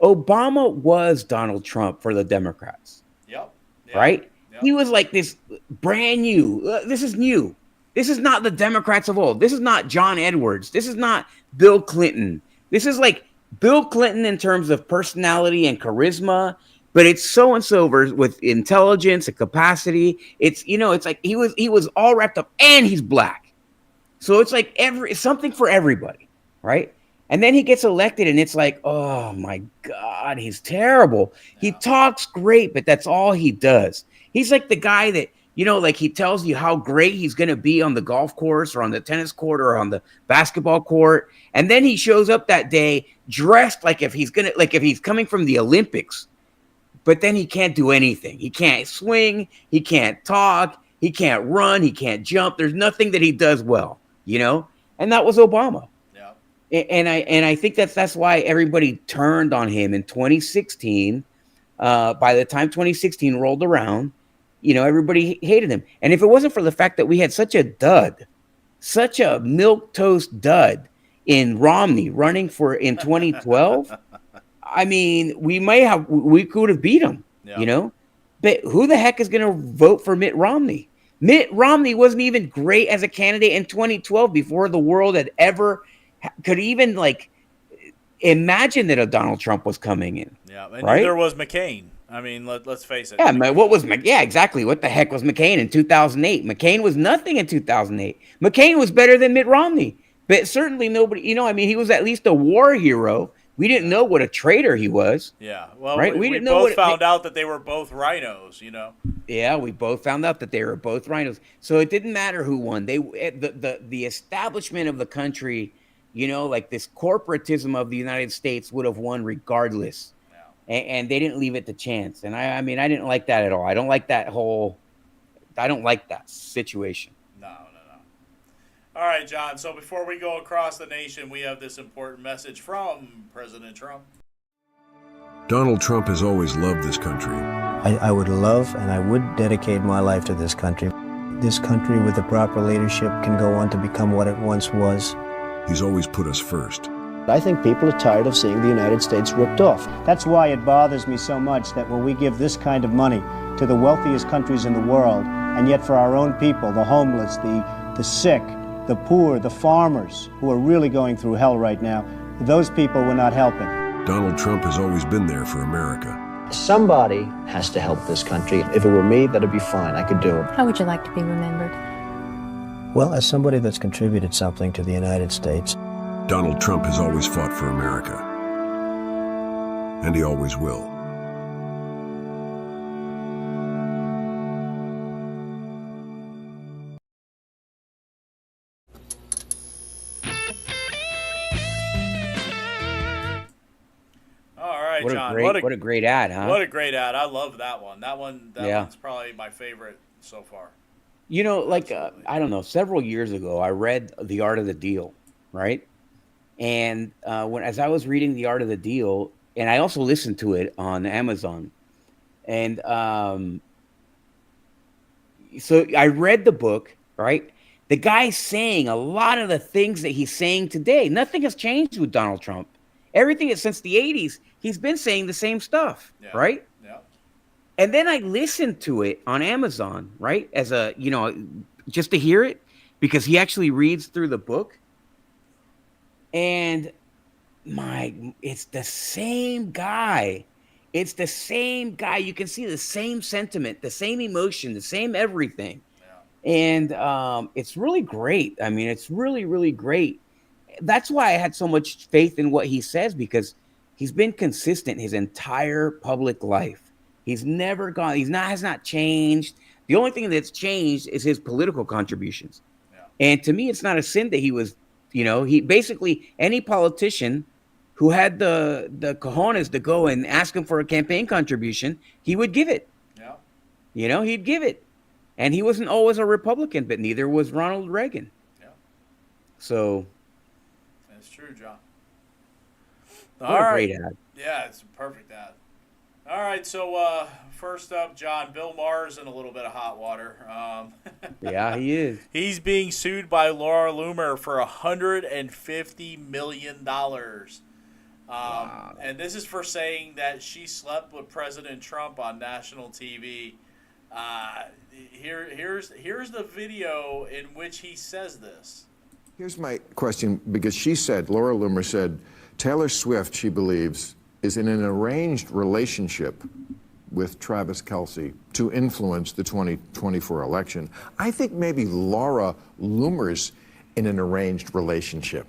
Obama was Donald Trump for the Democrats. Yep. Right? Yep. He was like this brand new. This is new. This is not the Democrats of old. This is not John Edwards. This is not Bill Clinton. This is like Bill Clinton in terms of personality and charisma, but it's so-and-so with intelligence and capacity. It's, you know, it's like he was all wrapped up, and he's black. So it's like something for everybody, right? And then he gets elected, and it's like, oh my God, he's terrible. Yeah. He talks great, but that's all he does. He's like the guy that, you know, like he tells you how great he's going to be on the golf course or on the tennis court or on the basketball court. And then he shows up that day dressed like if he's coming from the Olympics, but then he can't do anything. He can't swing. He can't talk. He can't run. He can't jump. There's nothing that he does well, you know? And that was Obama. Yeah. And I think that's why everybody turned on him in 2016. By the time 2016 rolled around, you know, everybody hated him. And if it wasn't for the fact that we had such a dud such a milquetoast dud in Romney running for in 2012. I mean, we could have beat him, you know, but who the heck is going to vote for Mitt Romney? Mitt Romney wasn't even great as a candidate in 2012 before the world had ever could even like imagine that a Donald Trump was coming in. Yeah, and right? neither was McCain. I mean, let's face it. Yeah, what was exactly. What the heck was McCain in 2008? McCain was nothing in 2008. McCain was better than Mitt Romney, but certainly nobody, you know, I mean, he was at least a war hero. We didn't know what a traitor he was. Yeah, well, right? we didn't both found out that they were both rhinos, you know. Yeah, we both found out that they were both rhinos. So it didn't matter who won. The establishment of the country, you know, like this corporatism of the United States would have won regardless. And they didn't leave it to chance. And I mean, I didn't like that at all. I don't like that situation. No. All right, John. So before we go across the nation, we have this important message from President Trump. Donald Trump has always loved this country. I would love and I would dedicate my life to this country. This country with the proper leadership can go on to become what it once was. He's always put us first. I think people are tired of seeing the United States ripped off. That's why it bothers me so much that when we give this kind of money to the wealthiest countries in the world, and yet for our own people, the homeless, the sick, the poor, the farmers, who are really going through hell right now, those people we're not helping. Donald Trump has always been there for America. Somebody has to help this country. If it were me, that'd be fine. I could do it. How would you like to be remembered? Well, as somebody that's contributed something to the United States. Donald Trump has always fought for America. And he always will. All right, John. What a great ad, huh? What a great ad. I love that one. That one's probably my favorite so far. You know, like, I don't know, several years ago, I read The Art of the Deal, right? And as I was reading The Art of the Deal, and I also listened to it on Amazon, and so I read the book, right? The guy's saying a lot of the things that he's saying today. Nothing has changed with Donald Trump. Everything is since the 80s, he's been saying the same stuff, right? Yeah. And then I listened to it on Amazon, right? As a, you know, just to hear it, because he actually reads through the book. And it's the same guy. It's the same guy. You can see the same sentiment, the same emotion, the same everything. Yeah. And it's really great. I mean, it's really, really great. That's why I had so much faith in what he says, because he's been consistent his entire public life. He's never gone. Has not changed. The only thing that's changed is his political contributions. Yeah. And to me, it's not a sin that he was, you know, he basically, any politician who had the cojones to go and ask him for a campaign contribution, he would give it. Yeah. You know, he'd give it. And he wasn't always a Republican, but neither was Ronald Reagan. Yeah. So. That's true, John. What a great ad. Yeah, it's a perfect ad. All right, so first up, John, Bill Maher's in a little bit of hot water. Yeah, he is. He's being sued by Laura Loomer for $150 million. Wow. And this is for saying that she slept with President Trump on national TV. Here's the video in which he says this. Here's my question, because Laura Loomer said, Taylor Swift, she believes, is in an arranged relationship with Travis Kelce to influence the 2024 election. I think maybe Laura Loomer's in an arranged relationship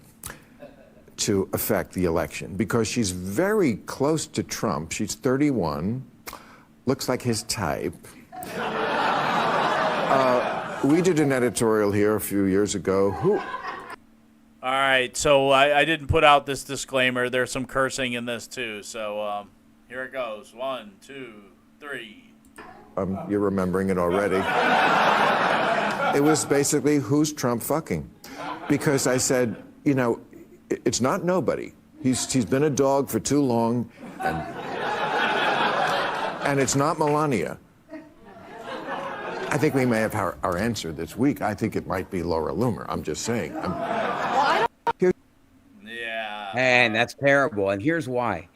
to affect the election, because she's very close to Trump. She's 31, looks like his type. We did an editorial here a few years ago. All right, so I didn't put out this disclaimer. There's some cursing in this too. So here it goes. 1, 2, 3. You're remembering it already. It was basically, who's Trump fucking? Because I said, you know, it's not nobody. He's been a dog for too long, and it's not Melania. I think we may have our answer this week. I think it might be Laura Loomer. I'm just saying. Yeah. And that's terrible. And here's why.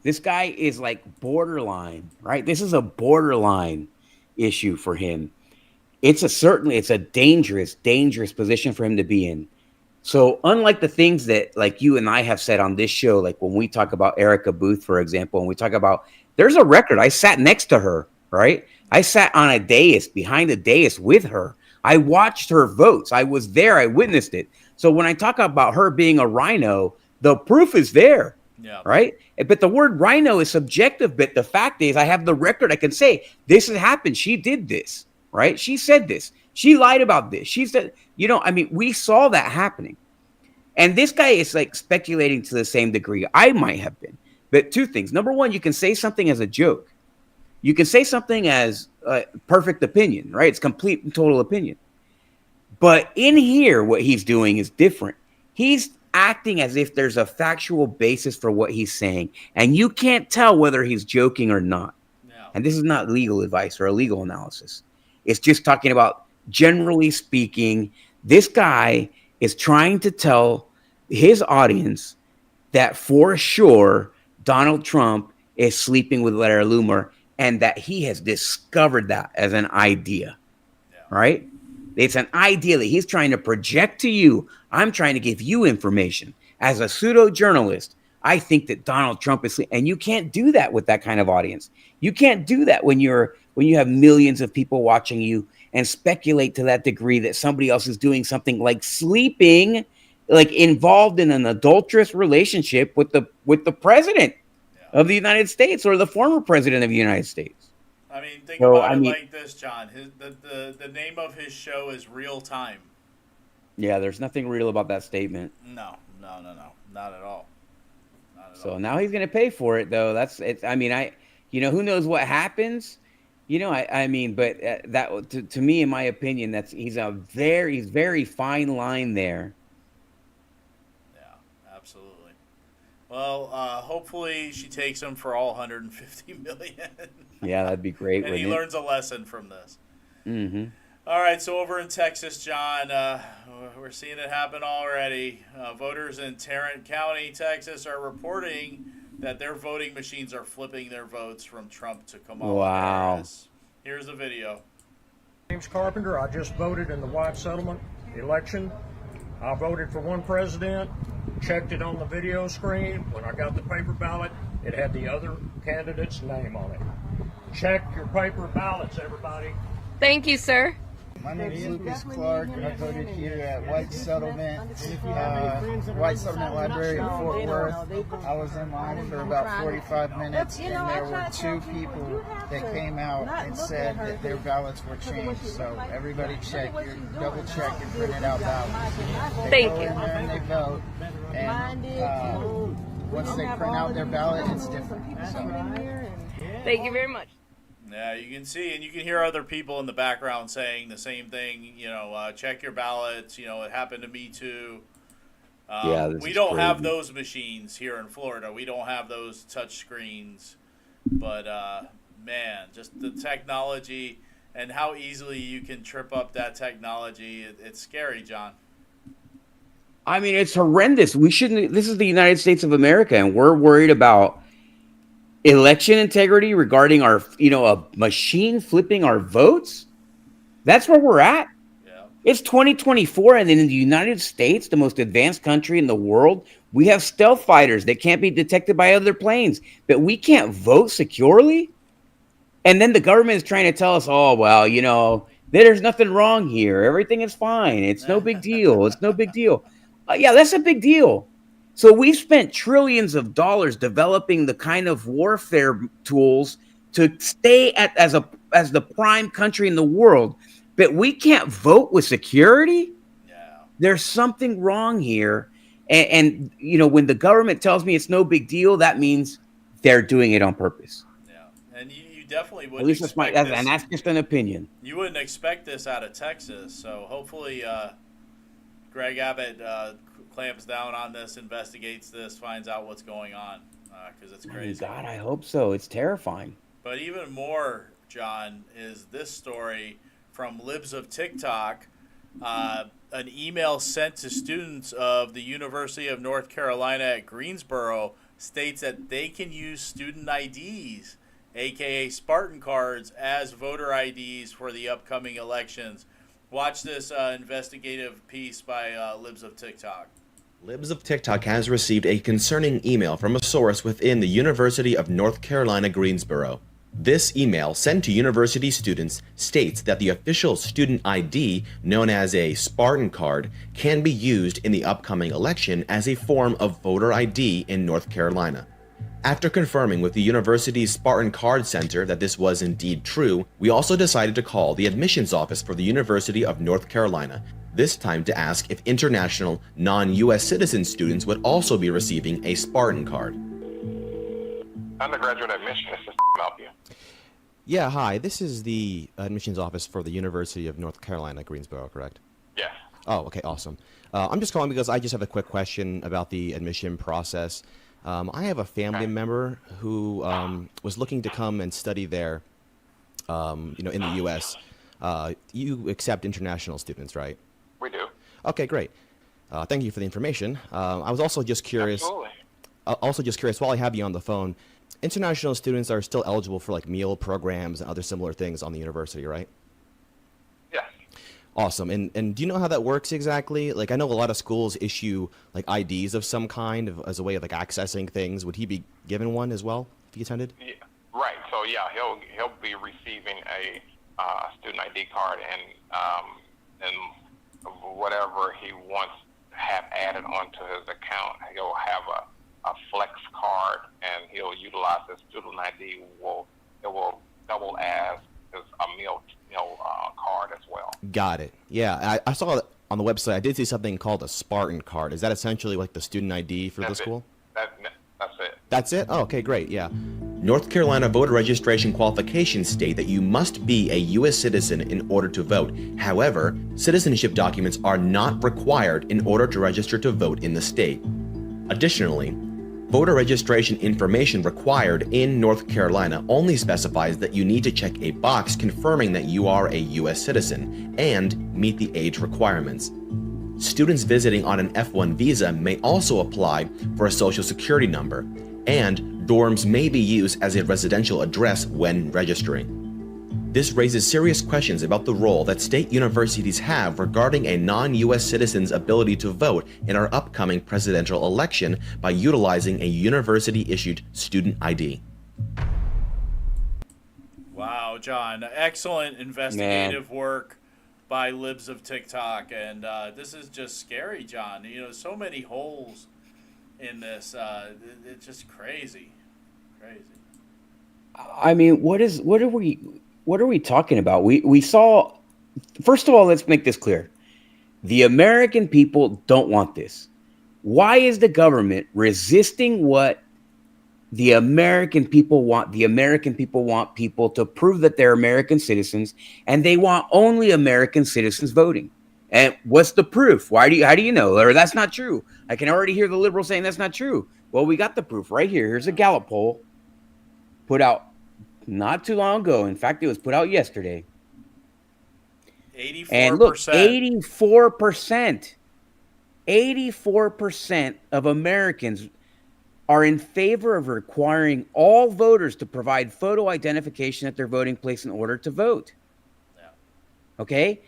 This guy is like borderline, right? This is a borderline issue for him. It's a dangerous position for him to be in. So unlike the things that like you and I have said on this show, like when we talk about Erica Booth, for example, and we talk about, there's a record. I sat next to her, right? I sat on a dais, behind a dais with her. I watched her votes. I was there. I witnessed it. So when I talk about her being a rhino, the proof is there. Yeah. Right. But the word rhino is subjective. But the fact is, I have the record. I can say this has happened. She did this. Right. She said this. She lied about this. She said, we saw that happening. And this guy is like speculating to the same degree I might have been. But two things. Number one, you can say something as a joke. You can say something as a perfect opinion. Right. It's complete and total opinion. But in here, what he's doing is different. He's acting as if there's a factual basis for what he's saying, and you can't tell whether he's joking or not. No. And this is not legal advice or a legal analysis. It's just talking about, generally speaking, this guy is trying to tell his audience that for sure Donald Trump is sleeping with Laura Loomer, and that he has discovered that as an idea, right? It's an idea that he's trying to project to you. I'm trying to give you information. As a pseudo-journalist, I think that Donald Trump is, and you can't do that with that kind of audience. You can't do that when you have millions of people watching you and speculate to that degree that somebody else is doing something like sleeping, like involved in an adulterous relationship with the president of the United States or the former president of the United States. I mean, think about it like this, John. The name of his show is Real Time. Yeah, there's nothing real about that statement. No, not at all. So now he's going to pay for it, though. That's it. I mean, who knows what happens? But that to me, in my opinion, he's very fine line there. Yeah, absolutely. Well, hopefully she takes him for all 150 million. Yeah, that'd be great. And he learns a lesson from this. Mm-hmm. All right, so over in Texas, John, we're seeing it happen already. Voters in Tarrant County, Texas, are reporting that their voting machines are flipping their votes from Trump to Kamala Harris. Here's the video. James Carpenter. I just voted in the White Settlement election. I voted for one president, checked it on the video screen. When I got the paper ballot, it had the other candidate's name on it. Check your paper ballots, everybody. Thank you, sir. My name is Lucas Clark, and I voted here at White Settlement Library in Fort Worth. I was in line for about 45 minutes, and there were two people that came out and said that their ballots were changed. So everybody double check your printed out ballots. They go in there and they vote, and once they print out their ballot, it's different. So. Thank you very much. Yeah, you can see and you can hear other people in the background saying the same thing. Check your ballots. It happened to me too. We don't have those machines here in Florida. We don't have those touch screens. But man, just the technology and how easily you can trip up that technology. It's scary, John. I mean, it's horrendous. This is the United States of America, and we're worried about election integrity regarding our, a machine flipping our votes. That's where we're at. Yeah. It's 2024, and in the United States, the most advanced country in the world, we have stealth fighters that can't be detected by other planes, but we can't vote securely. And then the government is trying to tell us, oh, well, there's nothing wrong here. Everything is fine. It's no big deal. It's no big deal. Yeah, that's a big deal. So we've spent trillions of dollars developing the kind of warfare tools to stay as the prime country in the world, but we can't vote with security. Yeah. There's something wrong here, and when the government tells me it's no big deal, that means they're doing it on purpose. Yeah, and you definitely wouldn't. At least and that's just an opinion. You wouldn't expect this out of Texas, so hopefully, Greg Abbott clamps down on this, investigates this, finds out what's going on, because it's crazy. God, I hope so. It's terrifying. But even more, John, is this story from Libs of TikTok. An email sent to students of the University of North Carolina at Greensboro states that they can use student IDs, aka Spartan cards, as voter IDs for the upcoming elections. Watch this investigative piece by Libs of TikTok. Libs of TikTok has received a concerning email from a source within the University of North Carolina, Greensboro. This email, sent to university students, states that the official student ID, known as a Spartan card, can be used in the upcoming election as a form of voter ID in North Carolina. After confirming with the university's Spartan Card Center that this was indeed true, we also decided to call the admissions office for the University of North Carolina, this time to ask if international, non-U.S. citizen students would also be receiving a Spartan card. Undergraduate admission, this is help you. Yeah, hi. This is the admissions office for the University of North Carolina, Greensboro, correct? Yes. Oh, okay, awesome. I'm just calling because I just have a quick question about the admission process. I have a family member who was looking to come and study there, in the U.S. You accept international students, right? We do. Okay, great. Thank you for the information. I was also just curious. Absolutely. While I have you on the phone, international students are still eligible for like meal programs and other similar things on the university, right? Yes. Awesome. And do you know how that works exactly? Like, I know a lot of schools issue like IDs of some kind as a way of like accessing things. Would he be given one as well if he attended? Yeah. Right. So yeah, he'll be receiving a student ID card and whatever he wants to have added onto his account. He'll have a flex card, and he'll utilize his student ID. It will double as a meal card as well. Got it. Yeah, I saw on the website. I did see something called a Spartan card. Is that essentially like the student ID for the school? That's it. That's it? Oh, okay, great. Yeah. North Carolina voter registration qualifications state that you must be a U.S. citizen in order to vote. However, citizenship documents are not required in order to register to vote in the state. Additionally, voter registration information required in North Carolina only specifies that you need to check a box confirming that you are a U.S. citizen and meet the age requirements. Students visiting on an F1 visa may also apply for a social security number, and dorms may be used as a residential address when registering. This raises serious questions about the role that state universities have regarding a non-U.S. citizen's ability to vote in our upcoming presidential election by utilizing a university-issued student ID. Wow, John. Excellent investigative work by Libs of TikTok. And this is just scary, John. So many holes in this. It's just crazy. Crazy. I mean, what are we talking about? We saw, first of all, let's make this clear. The American people don't want this. Why is the government resisting what the American people want? The American people want people to prove that they're American citizens, and they want only American citizens voting. And what's the proof? How do you know? Or that's not true. I can already hear the liberals saying that's not true. Well, we got the proof right here. Here's a Gallup poll put out not too long ago. In fact, it was put out yesterday. 84%. And look, 84% of Americans are in favor of requiring all voters to provide photo identification at their voting place in order to vote. Yeah. Okay?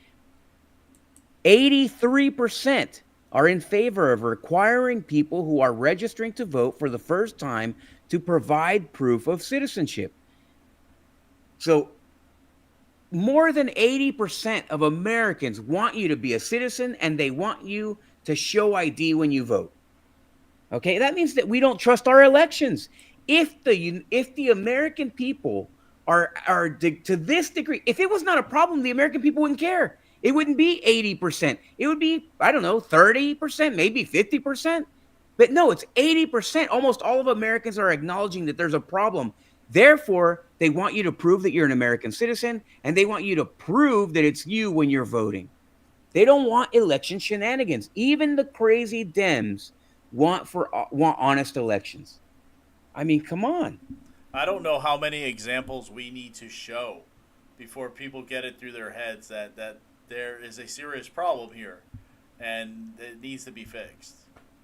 83% are in favor of requiring people who are registering to vote for the first time to provide proof of citizenship. So more than 80% of Americans want you to be a citizen, and they want you to show ID when you vote. Okay, that means that we don't trust our elections. If the American people are to this degree, if it was not a problem, the American people wouldn't care. It wouldn't be 80%. It would be, 30%, maybe 50%. But no, it's 80%. Almost all of Americans are acknowledging that there's a problem. Therefore, they want you to prove that you're an American citizen, and they want you to prove that it's you when you're voting. They don't want election shenanigans. Even the crazy Dems want honest elections. I mean, come on. I don't know how many examples we need to show before people get it through their heads that there is a serious problem here, and it needs to be fixed.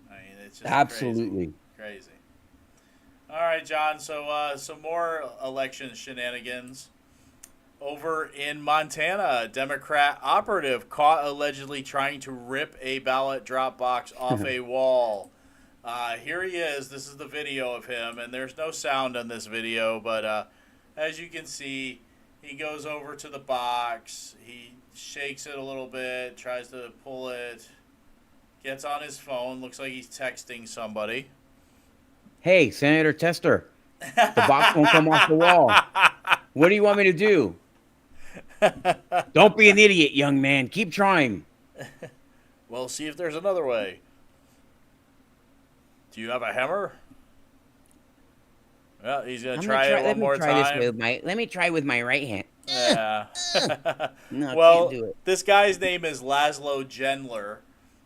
I mean, it's just Absolutely crazy. All right, John. So some more election shenanigans. Over in Montana, a Democrat operative caught allegedly trying to rip a ballot drop box off a wall. Here he is. This is the video of him, and there's no sound on this video, but as you can see, he goes over to the box. He shakes it a little bit, tries to pull it, gets on his phone. Looks like he's texting somebody. Hey, Senator Tester, the box won't come off the wall. What do you want me to do? Don't be an idiot, young man. Keep trying. Well, see if there's another way. Do you have a hammer? Well, he's going to try it one more time. Let me try with my right hand. Yeah. No, well, can't do it. This guy's name is Laszlo Gendler,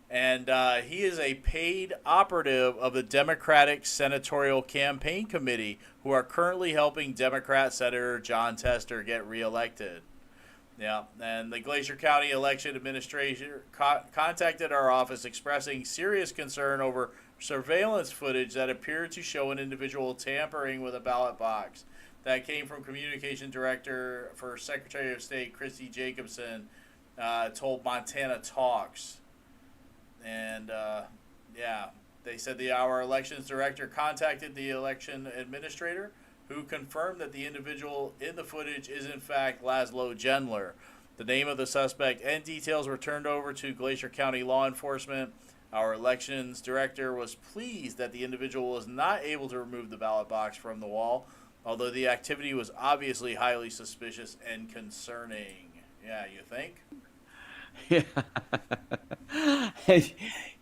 and he is a paid operative of the Democratic Senatorial Campaign Committee, who are currently helping Democrat Senator Jon Tester get reelected. Yeah, and the Glacier County Election Administrator contacted our office expressing serious concern over surveillance footage that appeared to show an individual tampering with a ballot box. That came from Communication Director for Secretary of State Christy Jacobson, told Montana Talks. And, they said our elections director contacted the election administrator, who confirmed that the individual in the footage is in fact Laszlo Gendler. The name of the suspect and details were turned over to Glacier County law enforcement. Our elections director was pleased that the individual was not able to remove the ballot box from the wall, although the activity was obviously highly suspicious and concerning. Yeah, you think?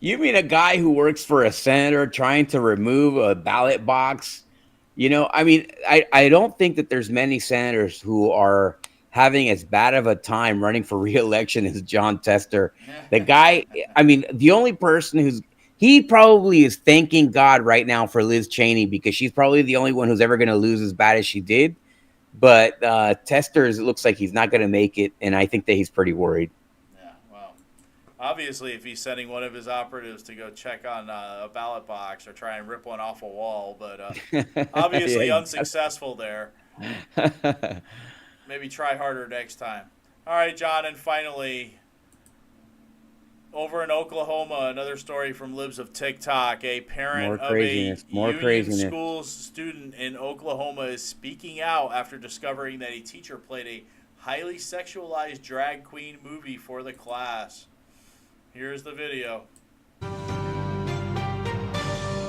You mean a guy who works for a senator trying to remove a ballot box? You know, I mean, I don't think that there's many senators who are having as bad of a time running for re-election as Jon Tester. The guy, I mean, the only person he probably is thanking God right now for Liz Cheney, because she's probably the only one who's ever going to lose as bad as she did. But Tester, it looks like he's not going to make it, and I think that he's pretty worried. Obviously, if he's sending one of his operatives to go check on a ballot box or try and rip one off a wall, but obviously unsuccessful there. Maybe try harder next time. All right, John, and finally, over in Oklahoma, another story from Libs of TikTok. A parent of a union school student in Oklahoma is speaking out after discovering that a teacher played a highly sexualized drag queen movie for the class. Here's the video.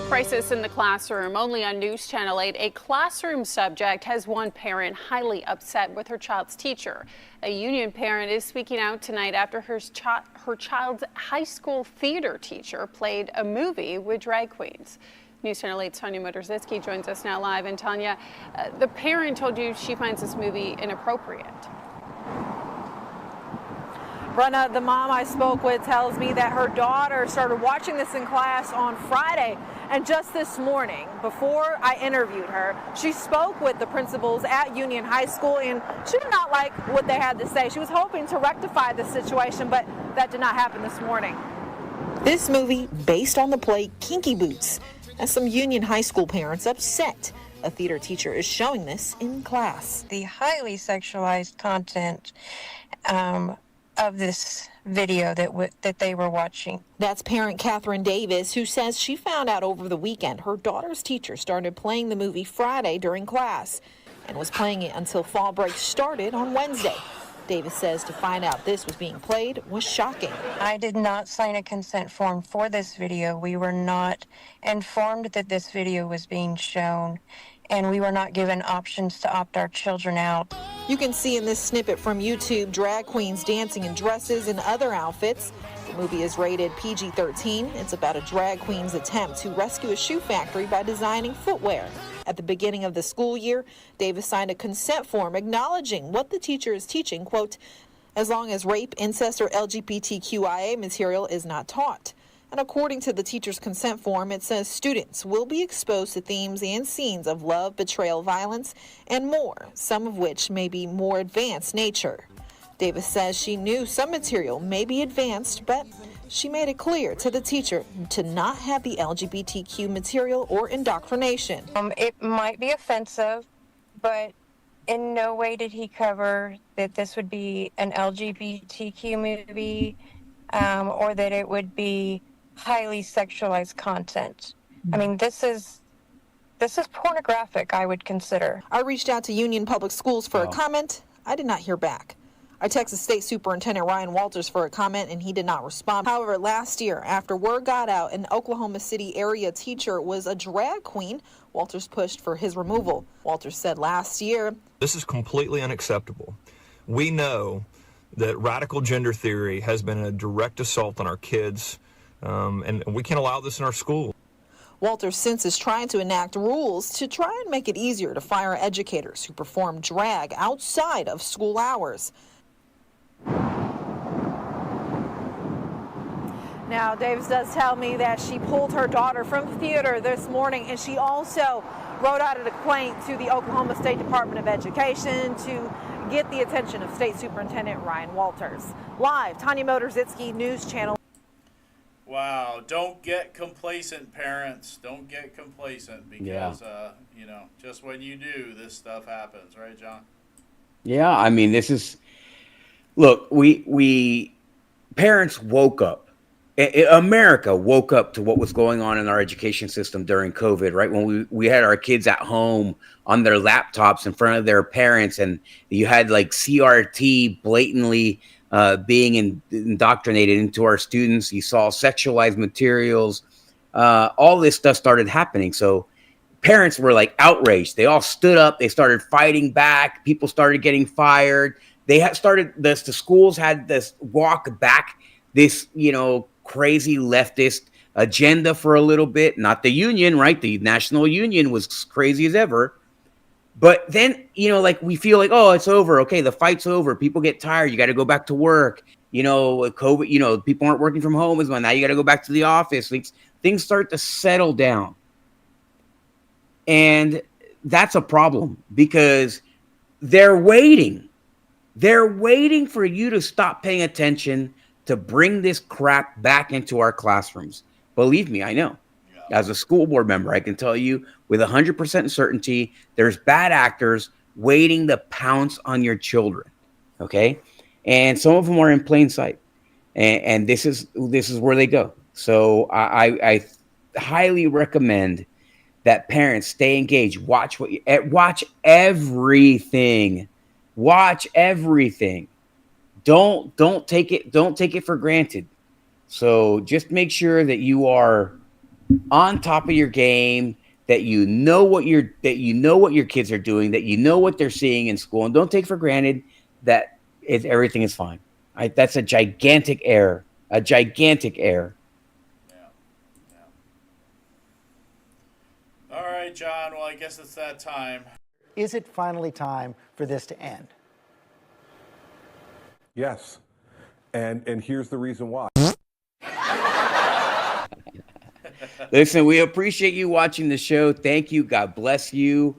Crisis in the classroom. Only on News Channel 8, a classroom subject has one parent highly upset with her child's teacher. A union parent is speaking out tonight after her child's high school theater teacher played a movie with drag queens. News Channel 8's Tanya Motorzitsky joins us now live. And Tanya, the parent told you she finds this movie inappropriate. Brenna, the mom I spoke with tells me that her daughter started watching this in class on Friday, and just this morning, before I interviewed her, she spoke with the principals at Union High School, and she did not like what they had to say. She was hoping to rectify the situation, but that did not happen this morning. This movie based on the play Kinky Boots has some Union High School parents upset. A theater teacher is showing this in class. The highly sexualized content of this video that they were watching. That's parent Catherine Davis, who says she found out over the weekend her daughter's teacher started playing the movie Friday during class and was playing it until fall break started on Wednesday. Davis says to find out this was being played was shocking. I did not sign a consent form for this video. We were not informed that this video was being shown, and we were not given options to opt our children out. You can see in this snippet from YouTube drag queens dancing in dresses and other outfits. The movie is rated PG-13. It's about a drag queen's attempt to rescue a shoe factory by designing footwear. At the beginning of the school year, Davis signed a consent form acknowledging what the teacher is teaching, quote, as long as rape, incest, or LGBTQIA material is not taught. And according to the teacher's consent form, it says students will be exposed to themes and scenes of love, betrayal, violence, and more, some of which may be more advanced nature. Davis says she knew some material may be advanced, but she made it clear to the teacher to not have the LGBTQ material or indoctrination. It might be offensive, but in no way did he cover that this would be an LGBTQ movie or that it would be highly sexualized content. I mean, this is pornographic, I would consider. I reached out to Union Public Schools for a comment. I did not hear back. I texted State Superintendent Ryan Walters for a comment, and he did not respond. However, last year, after word got out an Oklahoma City area teacher was a drag queen, Walters pushed for his removal. Walters said last year, "This is completely unacceptable. We know that radical gender theory has been a direct assault on our kids, and we can't allow this in our school." Walters since is trying to enact rules to try and make it easier to fire educators who perform drag outside of school hours. Now, Davis does tell me that she pulled her daughter from theater this morning, and she also wrote out a complaint to the Oklahoma State Department of Education to get the attention of State Superintendent Ryan Walters. Live, Tanya Motorzycki, News Channel. Wow, don't get complacent, parents. Don't get complacent because, you know, just when you do, this stuff happens, right, John? Yeah, I mean, this is, look, we parents woke up. America woke up to what was going on in our education system during COVID, right? When we had our kids at home on their laptops in front of their parents, and you had like CRT blatantly being indoctrinated into our students. You saw sexualized materials. All this stuff started happening. So parents were like outraged. They all stood up. They started fighting back. People started getting fired. They had started this. The schools had this walk back this, you know, crazy leftist agenda for a little bit. Not the union, right? The national union was crazy as ever. But then, you know, like we feel like, oh, it's over. Okay, the fight's over. People get tired. You got to go back to work. You know, COVID, you know, people aren't working from home as well. Now you got to go back to the office. Things start to settle down. And that's a problem because they're waiting. They're waiting for you to stop paying attention to bring this crap back into our classrooms. Believe me, I know. As a school board member, I can tell you with 100% certainty, there's bad actors waiting to pounce on your children, okay? And some of them are in plain sight, and this is where they go. So I highly recommend that parents stay engaged. Watch everything. Watch everything. Don't take it for granted. So just make sure that you are on top of your game, that you know what your kids are doing, that you know what they're seeing in school, and don't take for granted that everything is fine. That's a gigantic error. A gigantic error. All right, John. Well, I guess it's that time. Is it finally time for this to end? Yes. And here's the reason why. Listen, we appreciate you watching the show. Thank you. God bless you.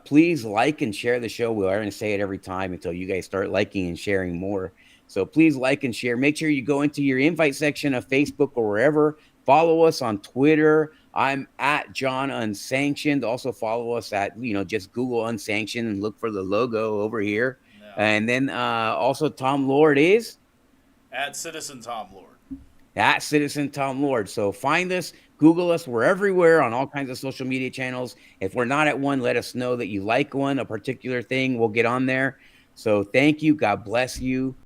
Please like and share the show. We're going to say it every time until you guys start liking and sharing more. So please like and share. Make sure you go into your invite section of Facebook or wherever. Follow us on Twitter. I'm at Jon Unsanctioned. Also follow us at, just Google Unsanctioned and look for the logo over here. No. And then also Tom Lord is? At Citizen Tom Lord. At Citizen Tom Lord. So find us, Google us. We're everywhere on all kinds of social media channels. If we're not at one, let us know that you like one, a particular thing. We'll get on there. So thank you. God bless you.